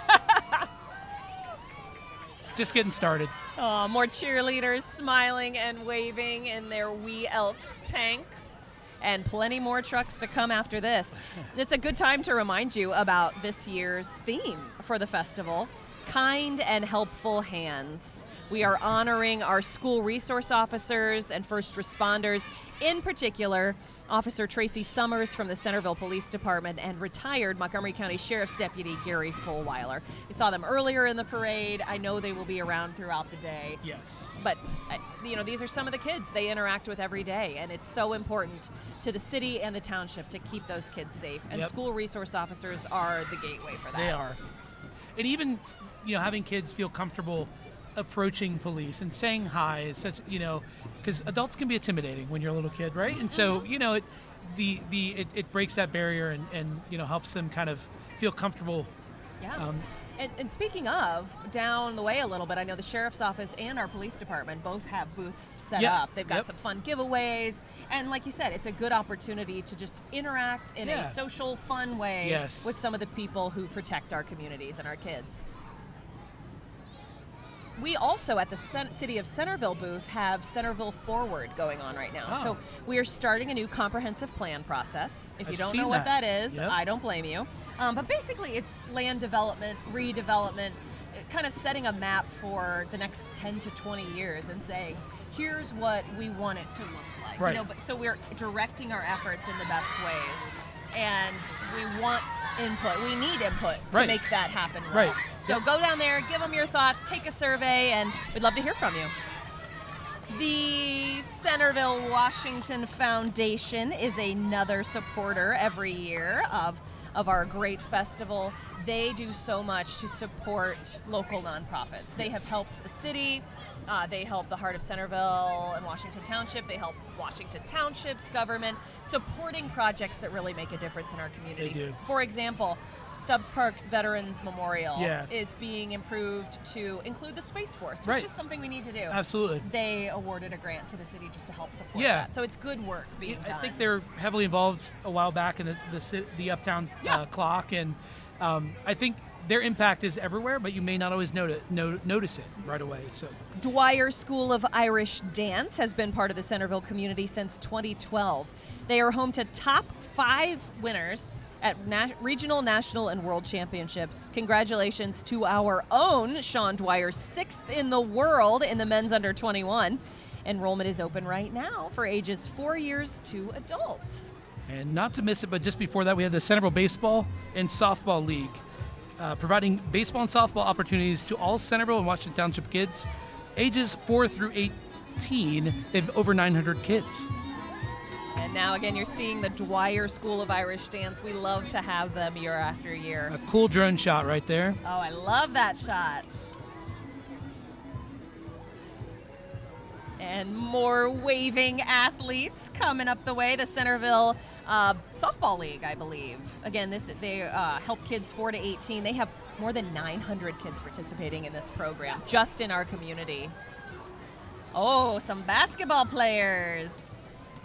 Just getting started. Oh, more cheerleaders smiling and waving in their We Elks tanks, and plenty more trucks to come after this. It's a good time to remind you about this year's theme for the festival, Kind and Helpful Hands. We are honoring our school resource officers and first responders, in particular, Officer Tracy Summers from the Centerville Police Department and retired Montgomery County Sheriff's Deputy Gary Fulweiler. We saw them earlier in the parade. I know they will be around throughout the day. Yes. But, these are some of the kids they interact with every day, and it's so important to the city and the township to keep those kids safe. And Yep. school resource officers are the gateway for that. They are. And even, having kids feel comfortable approaching police and saying hi is such, because adults can be intimidating when you're a little kid, right? And so, it breaks that barrier and helps them kind of feel comfortable. Yeah. And speaking of, down the way a little bit, I know the sheriff's office and our police department both have booths set up. They've got some fun giveaways. And like you said, it's a good opportunity to just interact in a social, fun way with some of the people who protect our communities and our kids. We also, at the City of Centerville booth, have Centerville Forward going on right now. Oh. So we are starting a new comprehensive plan process. If you don't know what that is, I don't blame you. But basically, it's land development, redevelopment, kind of setting a map for the next 10 to 20 years and saying, here's what we want it to look like. Right. You know, but so we're directing our efforts in the best ways. And we want input. We need input to make that happen well. Right. So go down there, give them your thoughts, take a survey, and we'd love to hear from you. The Centerville Washington Foundation is another supporter every year of our great festival. They do so much to support local nonprofits. They have helped the city. They help the Heart of Centerville and Washington Township. They help Washington Township's government, supporting projects that really make a difference in our community. They do. For example, Stubbs Park's Veterans Memorial is being improved to include the Space Force, which is something we need to do. Absolutely. They awarded a grant to the city just to help support that. So it's good work being done. I think they're heavily involved a while back in the Uptown clock, and I think their impact is everywhere, but you may not always notice it right away. So Dwyer School of Irish Dance has been part of the Centerville community since 2012. They are home to top 5 winners at regional, national, and world championships. Congratulations to our own Sean Dwyer, 6th in the world in the men's under 21. Enrollment is open right now for ages 4 years to adults. And not to miss it, but just before that, we have the Centerville Baseball and Softball League, providing baseball and softball opportunities to all Centerville and Washington Township kids, ages 4 through 18. They have over 900 kids. And now again, you're seeing the Dwyer School of Irish Dance. We love to have them year after year. A cool drone shot right there. Oh, I love that shot. And more waving athletes coming up the way. The Centerville Softball League, I believe. Again, they help kids 4 to 18. They have more than 900 kids participating in this program just in our community. Oh, some basketball players.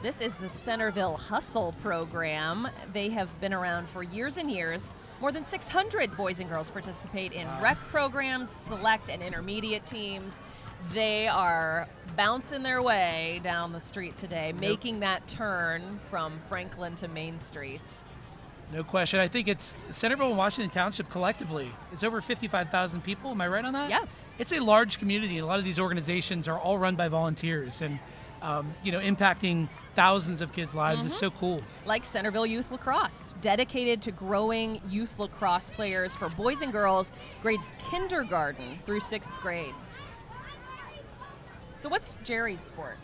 This is the Centerville Hustle program. They have been around for years and years. More than 600 boys and girls participate in rec programs, select and intermediate teams. They are bouncing their way down the street today, making that turn from Franklin to Main Street. No question. I think it's Centerville and Washington Township collectively. It's over 55,000 people. Am I right on that? Yeah. It's a large community. A lot of these organizations are all run by volunteers, and impacting thousands of kids' lives is so cool. Like Centerville Youth Lacrosse, dedicated to growing youth lacrosse players for boys and girls, grades kindergarten through 6th grade. So what's Jerry's sport?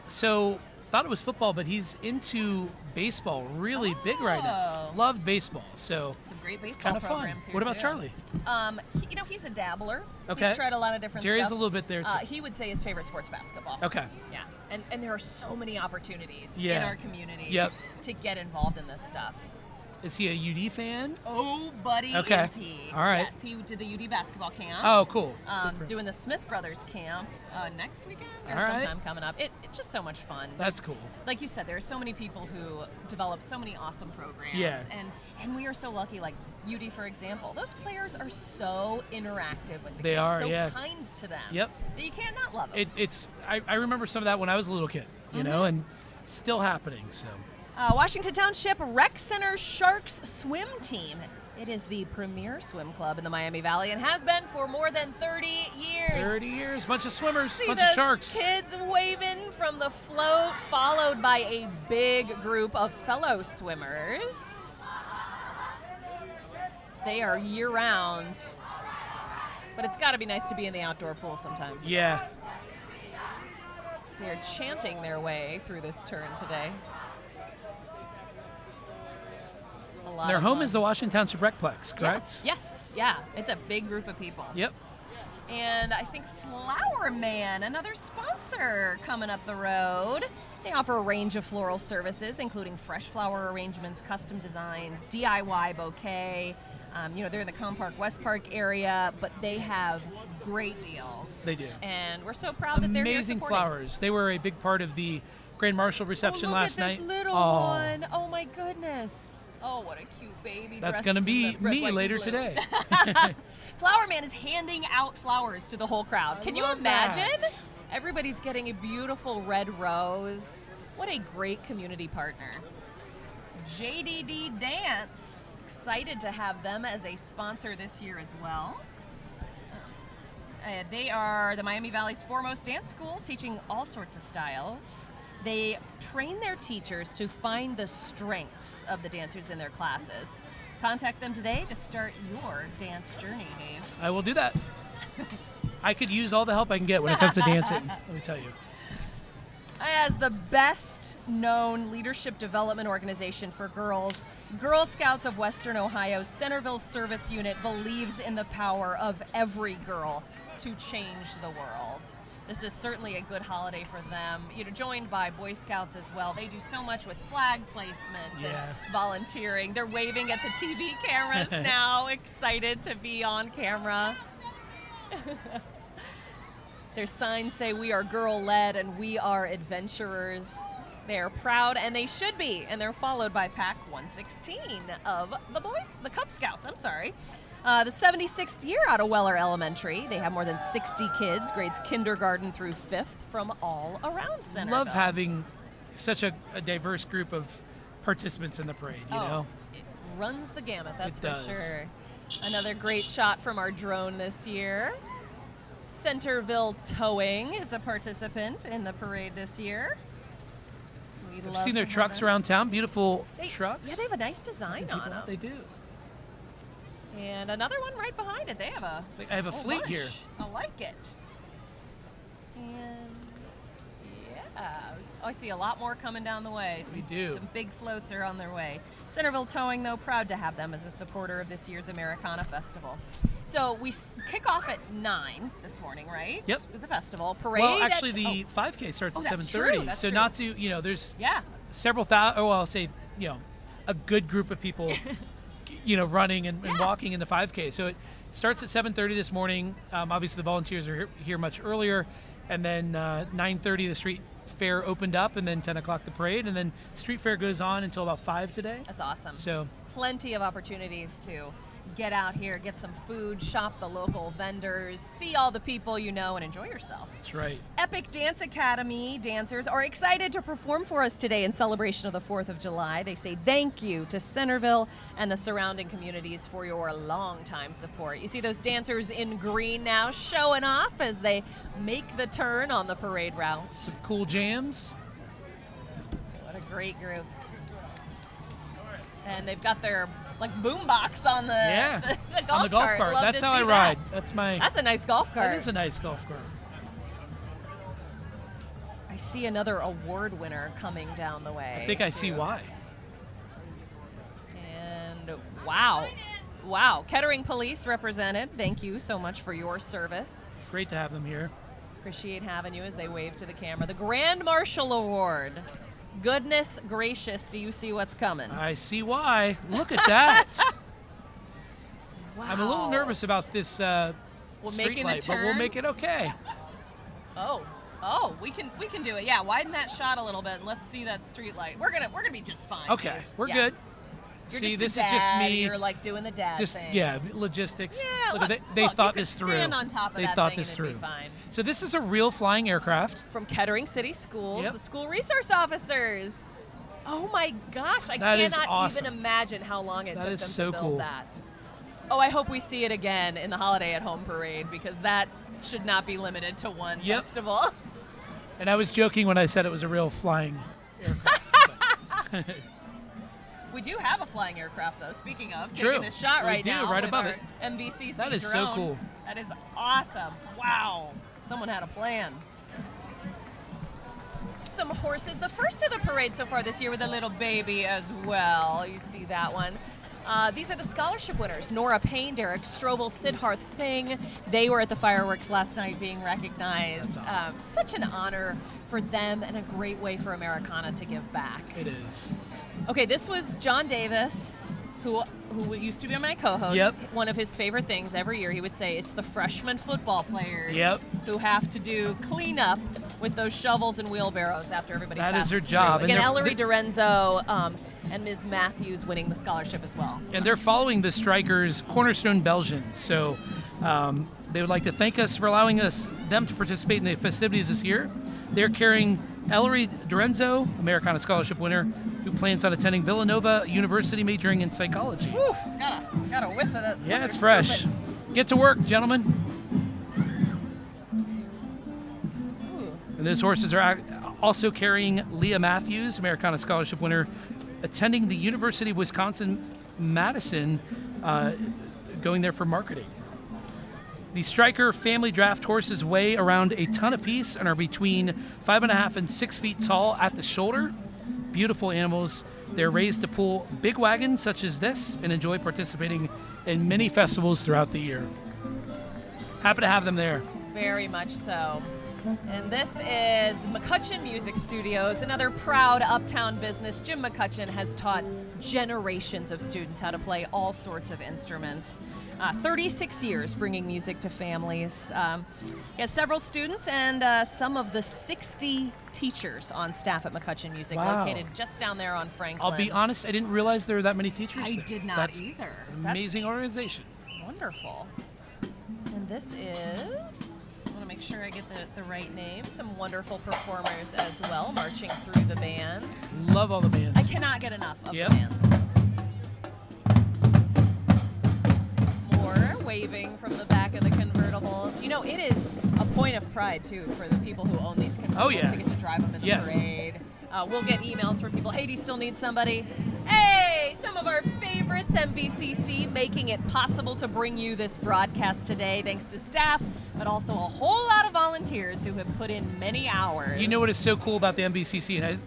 So, thought it was football, but he's into baseball really big right now. Loved baseball. So some great baseball kind of programs fun. here What about too. Charlie? He's a dabbler. Okay. He's tried a lot of different Jerry's stuff. a little bit there too. He would say his favorite sport's basketball. Okay. Yeah. And there are so many opportunities in Yeah. our communities Yep. to get involved in this stuff. Is he a UD fan? Oh, buddy, Okay. is he. All right. Yes, he did the UD basketball camp. Oh, cool. Good for him. Doing the Smith Brothers camp next weekend or All right. sometime coming up. It's just so much fun. That's cool. Like you said, there are so many people who develop so many awesome programs. Yeah. And we are so lucky, like UD, for example. Those players are so interactive with the They kids, are, so yeah. kind to them. Yep. That you can't not love them. I remember some of that when I was a little kid, you know, and still happening, so. Washington Township Rec Center Sharks swim team. It is the premier swim club in the Miami Valley and has been for more than 30 years. 30 years, bunch of swimmers, See bunch those of sharks. kids waving from the float, followed by a big group of fellow swimmers. They are year-round, but it's got to be nice to be in the outdoor pool sometimes. Yeah. They're chanting their way through this turn today. Their home is the Washington Township Recplex, correct? Yeah. Yes, yeah. It's a big group of people. Yep. And I think Flower Man, another sponsor coming up the road. They offer a range of floral services, including fresh flower arrangements, custom designs, DIY bouquet. They're in the Com Park, West Park area, but they have great deals. They do. And we're so proud that they're here Amazing supporting. flowers. They were a big part of the Grand Marshal reception last night. Look at this little one. Oh, my goodness. Oh, what a cute baby. That's going to be me later today. Flower Man is handing out flowers to the whole crowd. Can you imagine? That. Everybody's getting a beautiful red rose. What a great community partner. JDD Dance, excited to have them as a sponsor this year as well. They are the Miami Valley's foremost dance school, teaching all sorts of styles. They train their teachers to find the strengths of the dancers in their classes. Contact them today to start your dance journey, Dave. I will do that. I could use all the help I can get when it comes to dancing, let me tell you. As the best-known leadership development organization for girls, Girl Scouts of Western Ohio's Centerville Service Unit believes in the power of every girl to change the world. This is certainly a good holiday for them. Joined by Boy Scouts as well. They do so much with flag placement and volunteering. They're waving at the TV cameras now, excited to be on camera. Their signs say we are girl-led and we are adventurers. They are proud, and they should be, and they're followed by Pack 116 of the Cub Scouts, the 76th year out of Weller Elementary. They have more than 60 kids, grades kindergarten through 5th, from all around Centerville. Love having such a diverse group of participants in the parade, you know? It runs the gamut, that's It for does. sure. Another great shot from our drone this year. Centerville Towing is a participant in the parade this year. I've seen their trucks around town, beautiful trucks. Yeah, they have a nice design on them. They do. And another one right behind it. They have I have a fleet bunch. here. I like it. And I see a lot more coming down the way. We do. Some big floats are on their way. Centerville Towing, though, proud to have them as a supporter of this year's Americana Festival. So we kick off at 9 this morning, right? Yep. With the festival. Parade. Well, actually, the 5K starts at that's 7:30. true, that's so true. not to, there's Yeah. several thousand, I'll say, a good group of people, running and walking in the 5K. So it starts at 7:30 this morning. Obviously, the volunteers are here much earlier. And then 9:30, the street fair opened up, and then 10 o'clock the parade, and then street fair goes on until about 5 today. That's awesome. So plenty of opportunities to get out here, get some food, shop the local vendors, see all the people you know, and enjoy yourself. that's right. Epic Dance Academy dancers are excited to perform for us today in celebration of the 4th of July. They say thank you to Centerville and the surrounding communities for your longtime support. You see those dancers in green now showing off as they make the turn on the parade route. Some cool jams. What a great group. And they've got their boombox on the golf cart. Love That's to how I see ride. that. That's a nice golf cart. That is a nice golf cart. I see another award winner coming down the way. I think I see why. And wow. Kettering Police represented. Thank you so much for your service. Great to have them here. Appreciate having you as they wave to the camera. The Grand Marshal Award. Goodness gracious, do you see what's coming? I see why. Look at that. Wow. I'm a little nervous about this street making the light, but we'll turn? make it okay. Oh, we can do it. Yeah, widen that shot a little bit and let's see that street light. We're gonna be just fine. Okay, Dave. we're Yeah. good. You're See, just this a is just dad, me. You're doing the dad thing. Logistics. Yeah, Look, look, they look, thought you this could through. stand on top of they that thought thing this and through. it'd be fine. So this is a real flying aircraft. From Kettering City Schools, Yep. the school resource officers. Oh my gosh, I That is cannot awesome. even imagine how long it That took is them so to build cool. that. Oh, I hope we see it again in the Holiday at Home Parade because that should not be limited to one Yep. festival. And I was joking when I said it was a real flying aircraft. but- We do have a flying aircraft, though. Speaking of, True. taking this shot We right do, now right with above our it. MVCC That is so drone. cool. That is awesome. Wow. Someone had a plan. Some horses. The first of the parade so far this year with a little baby as well. You see that one. These are the scholarship winners. Nora Payne, Derek Strobel, Siddharth Singh. They were at the fireworks last night being recognized. That's awesome. Such an honor for them and a great way for Americana to give back. It is. Okay, this was John Davis, who who used to be my co-host, Yep. one of his favorite things every year, he would say it's the freshman football players Yep. who have to do cleanup with those shovels and wheelbarrows after everybody That is passes their through. job. Again, And Ellery Dorenzo and Ms. Matthews winning the scholarship as well. And they're following the Strikers' Cornerstone Belgians. So they would like to thank us for allowing them to participate in the festivities this year. They're carrying Ellery Dorenzo, Americana scholarship winner, who plans on attending Villanova University majoring in psychology. Woo, got a whiff of that. Yeah, it's fresh. Get to work, gentlemen. Ooh. And those horses are also carrying Leah Matthews, Americana scholarship winner, attending the University of Wisconsin-Madison, going there for marketing. The Striker family draft horses weigh around a ton apiece and are between 5.5 and 6 feet tall at the shoulder. Beautiful animals. They're raised to pull big wagons such as this and enjoy participating in many festivals throughout the year. Happy to have them there. Very much so. And this is McCutcheon Music Studios, another proud uptown business. Jim McCutcheon has taught generations of students how to play all sorts of instruments. 36 years bringing music to families. He has several students and some of the 60 teachers on staff at McCutcheon Music, Wow. located just down there on Franklin. I'll be honest, I didn't realize there were that many teachers I there. did not That's either. An amazing organization. Wonderful. And this is, I want to make sure I get the right name, some wonderful performers as well, marching through the band. Love all the bands. I cannot get enough of Yep. the bands. More waving from the back of the convertibles. You know, it is a point of pride, too, for the people who own these convertibles Oh, yeah. to get to drive them in the Yes. parade. We'll get emails from people, hey, do you still need somebody? Hey, some of our favorites, MVCC, making it possible to bring you this broadcast today, thanks to staff, but also a whole lot of volunteers who have put in many hours. You know what is so cool about the MVCC, and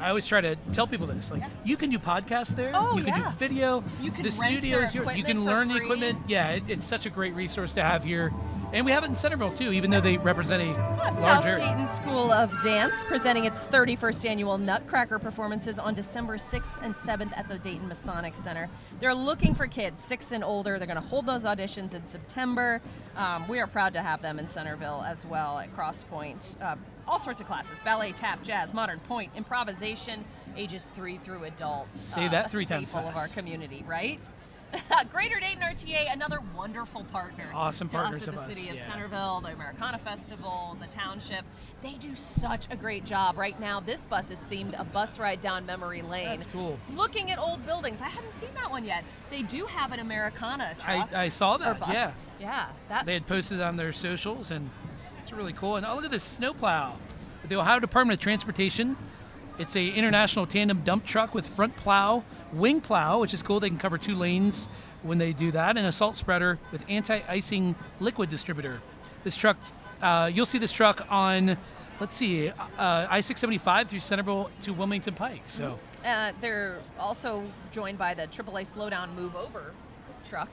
I always try to tell people this, like, you can do podcasts there, Oh, you can yeah. do video, You can the rent studio your is yours, you equipment can for learn the free. equipment. Yeah, it's such a great resource to have here. And we have it in Centerville, too, even though they represent a South large area. Dayton School of Dance presenting its 31st annual Nutcracker performances on December 6th and 7th at the Dayton Masonic Center. They're looking for kids 6 and older. They're going to hold those auditions in September. We are proud to have them in Centerville as well at Cross Point. All sorts of classes: ballet, tap, jazz, modern point, improvisation, ages 3 through adults. Say that 3 a times staple of fast. our community, right? Greater Dayton RTA, another wonderful partner. Awesome to partners us at of the us, city of yeah. Centerville, the Americana Festival, the Township. They do such a great job. Right now, this bus is themed a bus ride down memory lane. That's cool. Looking at old buildings. I hadn't seen that one yet. They do have an Americana truck. I saw or that, bus. yeah. Yeah. That, They had posted on their socials, and it's really cool. And oh, look at this snowplow. The Ohio Department of Transportation. It's a international tandem dump truck with front plow, wing plow, which is cool. They can cover 2 lanes when they do that, and a salt spreader with anti-icing liquid distributor. This truck, you'll see this truck on, let's see, I-675 through Centerville to Wilmington Pike. So they're also joined by the AAA Slow Down Move Over truck,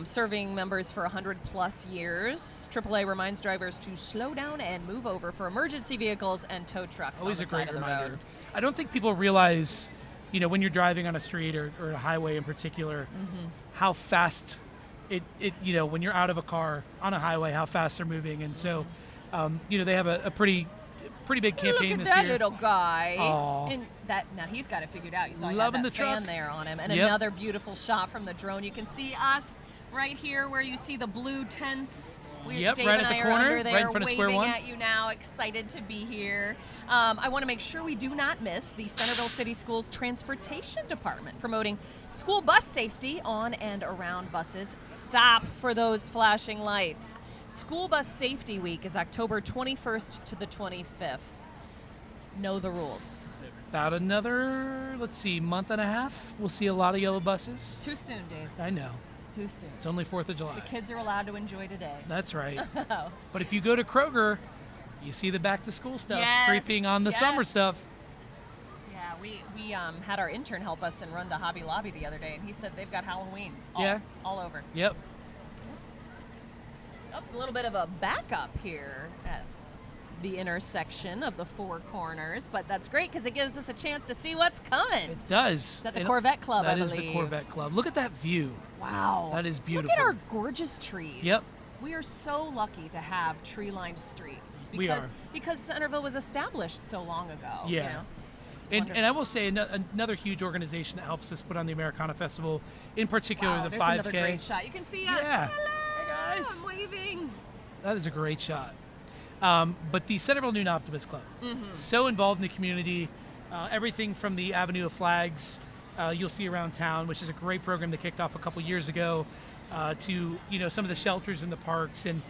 serving members for 100 plus years. AAA reminds drivers to slow down and move over for emergency vehicles and tow trucks always on a the great side of the reminder. road. I don't think people realize, when you're driving on a street or a highway in particular, how fast it when you're out of a car on a highway, how fast they're moving. And so, they have a pretty big campaign Look at this that year. little guy. Aw. And that now he's got it figured out. You saw he Loving had that the truck. fan there on him, and Yep. another beautiful shot from the drone. You can see us right here, where you see the blue tents. Yep, Dave right and at the I are corner, under there, right in front of Square waving One. at you now, excited to be here. I want to make sure we do not miss the Centerville City Schools Transportation Department promoting school bus safety on and around buses. Stop for those flashing lights. School Bus Safety Week is October 21st to the 25th. Know the rules. About another, month and a half. We'll see a lot of yellow buses. Too soon, Dave. I know. Too soon. It's only 4th of July. The kids are allowed to enjoy today. That's right. But if you go to Kroger, you see the back-to-school stuff Yes, creeping on the summer yes. stuff. Yeah, we had our intern help us and run to Hobby Lobby the other day, and he said they've got Halloween all over. Yep. A little bit of a backup here at the intersection of the four corners, but that's great because it gives us a chance to see what's coming. It does. Is that the Corvette Club, I believe? That is the Corvette Club. Look at that view. Wow. That is beautiful. Look at our gorgeous trees. Yep. We are so lucky to have tree-lined streets. Because, We are. Because Centerville was established so long ago. Yeah. You know? And I will say another huge organization that helps us put on the Americana Festival, in particular wow, the there's 5K. Another great shot. You can see us. Yeah. Hello. Hey guys. I'm waving. That is a great shot. But the Centerville Noon Optimist Club, so involved in the community, everything from the Avenue of Flags you'll see around town, which is a great program that kicked off a couple years ago, to some of the shelters in the parks, and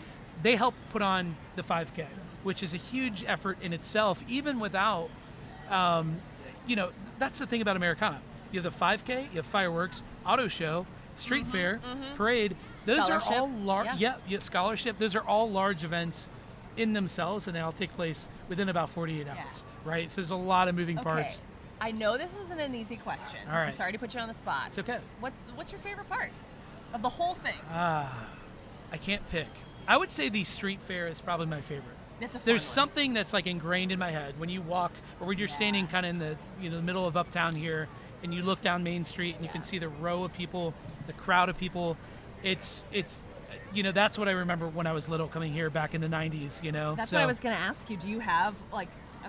they help put on the 5K, which is a huge effort in itself, even without, that's the thing about Americana. You have the 5K, you have fireworks, auto show, street fair, parade. Those are all large. Yeah, scholarship. Those are all large events in themselves, and they all take place within about 48 hours, right? So there's a lot of moving parts. I know this isn't an easy question. All right. I'm sorry to put you on the spot. It's okay. What's your favorite part of the whole thing? I can't pick. I would say the street fair is probably my favorite. It's a fun There's one. something that's like ingrained in my head when you walk, or when you're standing kind of in the middle of uptown here, and you look down Main Street and you can see the row of people, the crowd of people. It's that's what I remember when I was little, coming here back in the 90s. That's what I was going to ask you. Do you have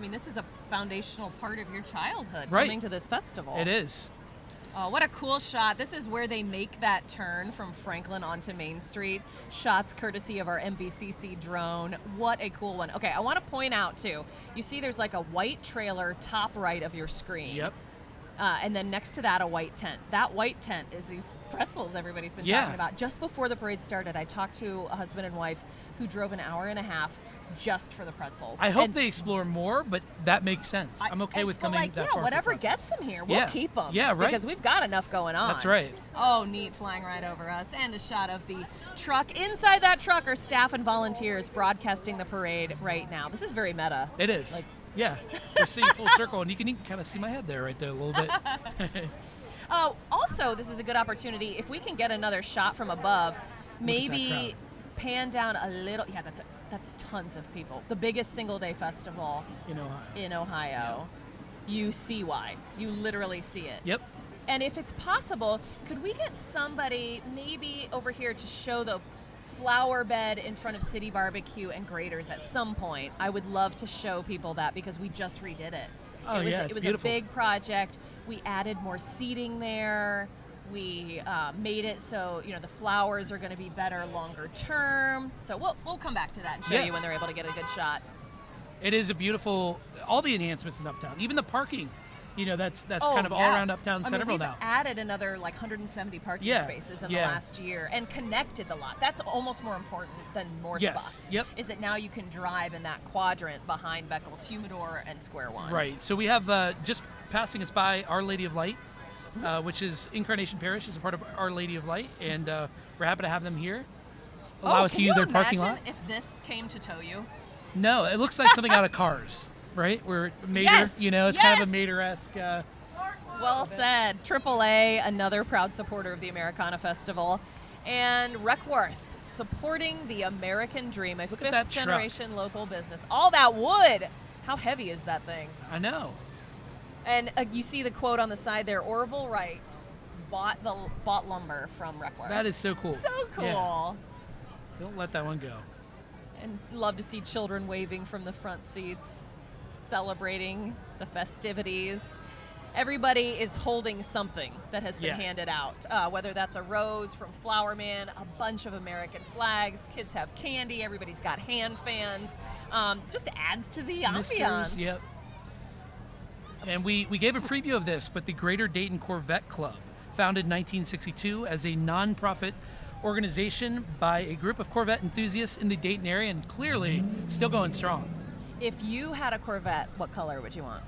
this is a foundational part of your childhood, right, coming to this festival. It is. Oh, what a cool shot. This is where they make that turn from Franklin onto Main Street. Shots courtesy of our MVCC drone. What a cool one. Okay, I want to point out, too, you see there's like a white trailer top right of your screen. Yep. And then next to that, a white tent. That white tent is these pretzels everybody's been talking about. Just before the parade started, I talked to a husband and wife who drove an hour and a half just for the pretzels. I hope they explore more, but that makes sense. I'm okay with coming that far. Whatever for gets them here, we'll keep them. Yeah, right. Because we've got enough going on. That's right. Oh, neat, flying right over us. And a shot of the truck. Inside that truck are staff and volunteers broadcasting the parade right now. This is very meta. It is. Yeah, we're seeing full circle, and you can kind of see my head there right there a little bit. Also, this is a good opportunity. If we can get another shot from above, maybe pan down a little. Yeah, that's tons of people. The biggest single-day festival in Ohio. Yeah. You see why. You literally see it. Yep. And if it's possible, could we get somebody maybe over here to show the flower bed in front of City Barbecue and Graders at some point? I would love to show people that because we just redid it. Oh, It was beautiful. a big project. We added more seating there. We made it so the flowers are going to be better longer term. So we'll come back to that and show you when they're able to get a good shot. It is a beautiful. All the enhancements in uptown, even the parking. That's kind of all around uptown Centerville now. We've added another 170 parking spaces in the last year and connected the lot. That's almost more important than more spots. Yep. Is that now you can drive in that quadrant behind Beckles Humidor and Square One. Right. So we have just passing us by Our Lady of Light, which is Incarnation Parish is a part of Our Lady of Light, and we're happy to have them here. Allow us to use their parking lot. If this came to tow you? No, it looks like something out of Cars. Right? We're Mater, it's kind of a Mater-esque. Well said. AAA, another proud supporter of the Americana Festival. And Reckworth, supporting the American dream, a fifth-generation local business. All that wood! How heavy is that thing? I know. And you see the quote on the side there, Orville Wright bought lumber from Reckworth. That is so cool. So cool. Yeah. Don't let that one go. And love to see children waving from the front seats, celebrating the festivities. Everybody is holding something that has been handed out, whether that's a rose from Flower Man, a bunch of American flags, kids have candy, everybody's got hand fans. Just adds to the ambiance. Yep. And we gave a preview of this, but the Greater Dayton Corvette Club, founded in 1962 as a nonprofit organization by a group of Corvette enthusiasts in the Dayton area, and clearly still going strong. If you had a Corvette, what color would you want?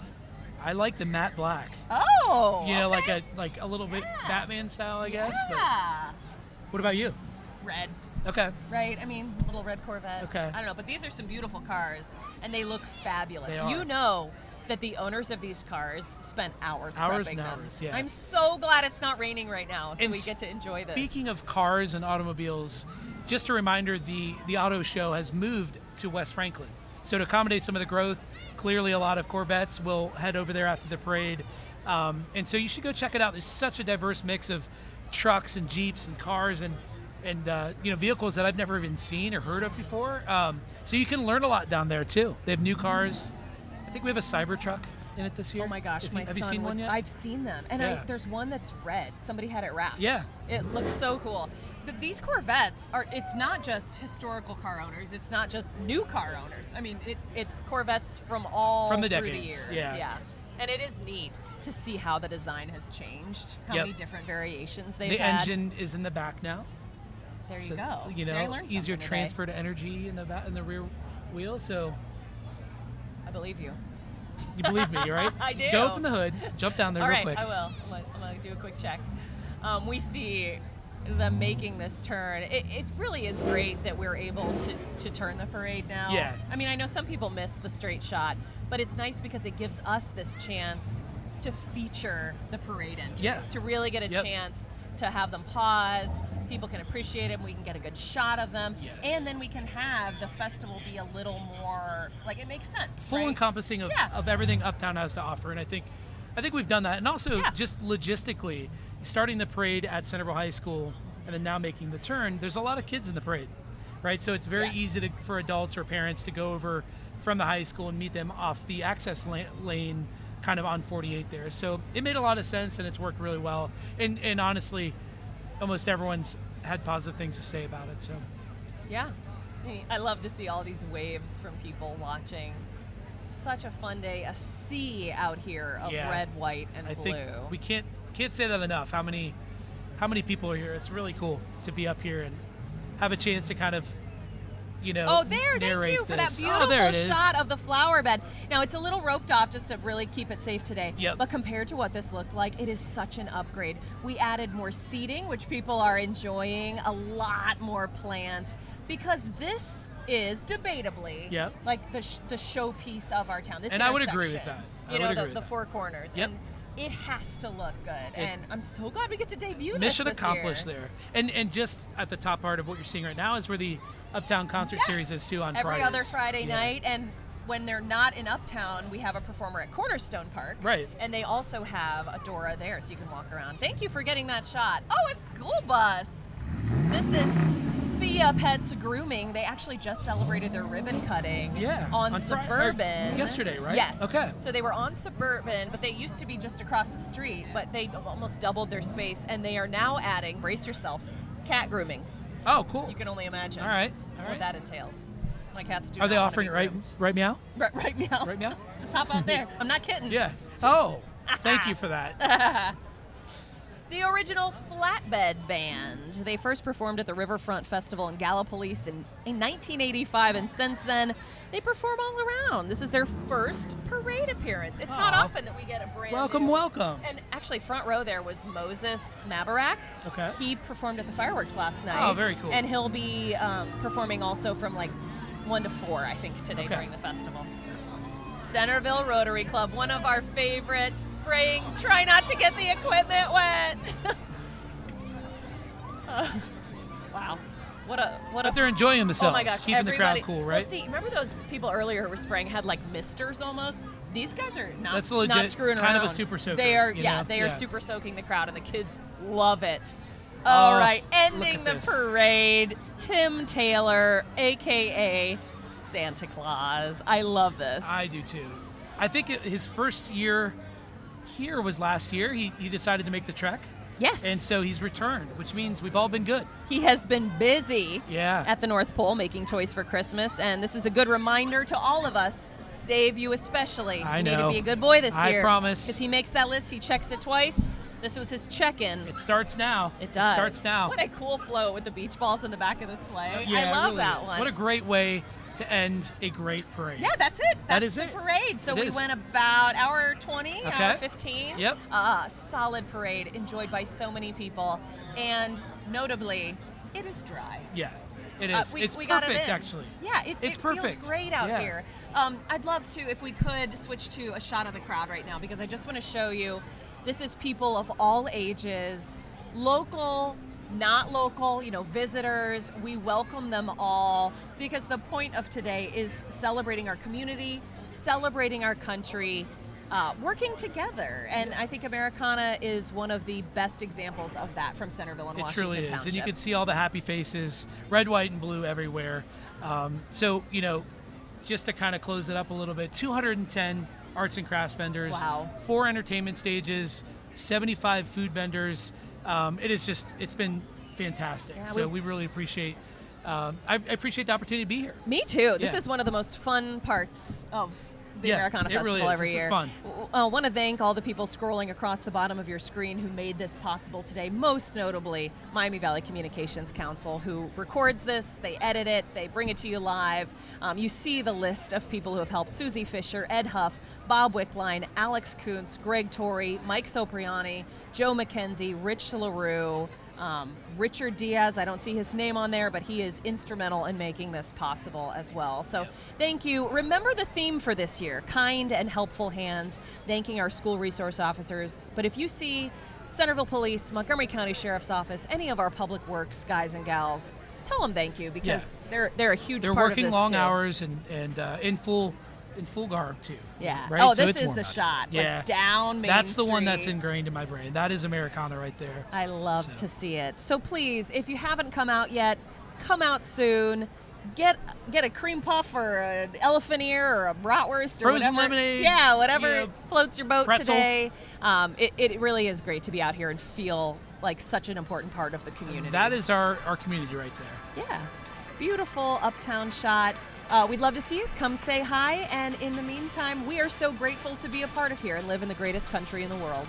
I like the matte black. Oh, okay. like a little bit Batman style, I guess. Yeah. But what about you? Red. Okay. Right. I mean, little red Corvette. Okay. I don't know, but these are some beautiful cars, and they look fabulous. They are. You know that the owners of these cars spent hours prepping them. Hours, yeah. I'm so glad it's not raining right now, so we get to enjoy this. Speaking of cars and automobiles, just a reminder, the auto show has moved to West Franklin. So to accommodate some of the growth, clearly a lot of Corvettes will head over there after the parade. And so you should go check it out. There's such a diverse mix of trucks and Jeeps and cars and vehicles that I've never even seen or heard of before. So you can learn a lot down there too. They have new cars. I think we have a Cybertruck in it this year. Oh my gosh, Have you seen one yet? I've seen them, and Yeah. there's one that's red. Somebody had it wrapped. Yeah. It looks so cool. But these Corvettes it's not just historical car owners. It's not just new car owners. I mean, it's Corvettes from the through decades. the years. Yeah. And it is neat to see how the design has changed, how Yep. many different variations they've The had. engine is in the back now. There you So, go. You See, I know, learned easier something transfer to energy in the rear wheel. So I believe you. you believe me, right? I do. Go open the hood, jump down there All real right, quick. I will. I'm gonna do a quick check. We see them making this turn. It really is great that we're able to turn the parade now. Yeah. I mean, I know some people miss the straight shot, but it's nice because it gives us this chance to feature the parade entries, Yeah. to really get a Yep. chance to have them pause. People can appreciate them. We can get a good shot of them, Yes. and then we can have the festival be a little more like it makes sense. Full right? encompassing of, Yeah. of everything Uptown has to offer, and I think we've done that. And also Yeah. just logistically, starting the parade at Centerville High School and then now making the turn, there's a lot of kids in the parade, right? So it's very Yes. easy for adults or parents to go over from the high school and meet them off the access lane kind of on 48 there. So it made a lot of sense, and it's worked really well. And honestly, almost everyone's had positive things to say about it. So Yeah. I love to see all these waves from people watching. Such a fun day, a sea out here of Yeah. red, white, and I blue. think we can't say that enough. How many people are here? It's really cool to be up here and have a chance to kind of, Oh, there, thank narrate you for that this. beautiful Oh, there it is. shot of the flower bed. Now, it's a little roped off just to really keep it safe today. Yep. But compared to what this looked like, it is such an upgrade. We added more seating, which people are enjoying, a lot more plants, because this is debatably Yep. like the showpiece of our town. This And I would agree with intersection. that. I You would know, agree the with that. four corners. Yep. And it has to look good. And I'm so glad we get to debut Mission this accomplished year. there. And just at the top part of what you're seeing right now is where the Uptown Concert Series is too on Every Fridays. other Friday Yeah. night, and when they're not in Uptown, we have a performer at Cornerstone Park. Right. And they also have a Dora there, so you can walk around. Thank you for getting that shot. Oh, a school bus. This is Thea Pets Grooming. They actually just celebrated their ribbon cutting on Suburban. Yesterday, right? Yes. Okay. So they were on Suburban, but they used to be just across the street, but they almost doubled their space, and they are now adding, brace yourself, cat grooming. Oh, cool. You can only imagine All right. what that entails. My cats do Are they not wanna offering be it right groomed. right meow? Right now. Right now? Just hop out there. I'm not kidding. Yeah. Oh, thank you for that. The original Flatbed Band. They first performed at the Riverfront Festival in Gallipolis in 1985, and since then, they perform all around. This is their first parade appearance. It's not Aw. often that we get a brand Welcome, new. welcome. And actually, front row there was Moses Mabarak. Okay. He performed at the fireworks last night. Oh, very cool. And he'll be performing also from like 1 to 4, I think, today Okay. during the festival. Centerville Rotary Club, one of our favorites. Spraying, try not to get the equipment wet. Wow. But they're enjoying themselves, Oh my gosh, keeping the crowd everybody- cool, right? Well, see, remember those people earlier who were spraying had like misters almost? These guys are not, That's legit, not screwing kind around. of a super soaker, They are, you yeah, know? they are Yeah. super soaking the crowd, and the kids love it. All right, look ending at the this. parade, Tim Taylor, AKA Santa Claus. I love this. I do too. I think his first year here was last year. He decided to make the trek. Yes. And so he's returned, which means we've all been good. He has been busy Yeah. at the North Pole making toys for Christmas, and this is a good reminder to all of us. Dave, you especially. I You need to know. be a good boy this I year. promise. Because he makes that list, he checks it twice. This was his check-in. It starts now. It does. It starts now. What a cool float with the beach balls in the back of the sleigh. Yeah, I it love really that is. one. What a great way to end a great parade. Yeah, that's it. That That's is the it. parade. So It we is. went about hour 20, Okay. hour 15. Yep. Solid parade, enjoyed by so many people. And notably, it is dry. Yeah, it is. We it's got it perfect, in. actually. Yeah, It's it perfect. feels great out Yeah. here. I'd love to, if we could, switch to a shot of the crowd right now, because I just want to show you, this is people of all ages, local not local, visitors. We welcome them all because the point of today is celebrating our community, celebrating our country, working together. And I think Americana is one of the best examples of that from Centerville and Washington Township. It truly is. Township. And you can see all the happy faces, red, white, and blue everywhere. So, just to kind of close it up a little bit, 210 arts and crafts vendors, Wow. 4 entertainment stages, 75 food vendors. It's been fantastic. Yeah, so we really appreciate I appreciate the opportunity to be here. Me too. This Yeah. is one of the most fun parts of the Americana it Festival really is. every This is year. fun. I want to thank all the people scrolling across the bottom of your screen who made this possible today, most notably Miami Valley Communications Council, who records this, they edit it, they bring it to you live. You see the list of people who have helped: Susie Fisher, Ed Huff, Bob Wickline, Alex Kuntz, Greg Torrey, Mike Sopriani, Joe McKenzie, Rich LaRue, Richard Diaz. I don't see his name on there, but he is instrumental in making this possible as well. So thank you. Remember the theme for this year: kind and helpful hands, thanking our school resource officers. But if you see Centerville Police, Montgomery County Sheriff's Office, any of our public works guys and gals, tell them thank you, because they're a huge They're part of working this long too. hours and in full garb too. Yeah. Right? Oh, So this it's is more the about it. shot. Yeah. Like down Main That's the one that's Street. ingrained in my brain. That is Americana right there. I love So. to see it. So please, if you haven't come out yet, come out soon. Get a cream puff or an elephant ear or a bratwurst or Frozen whatever. lemonade, Yeah, whatever floats your boat pretzel. today. It really is great to be out here and feel like such an important part of the community. That is our community right there. Yeah. Beautiful uptown shot. We'd love to see you. Come say hi. And in the meantime, we are so grateful to be a part of here and live in the greatest country in the world.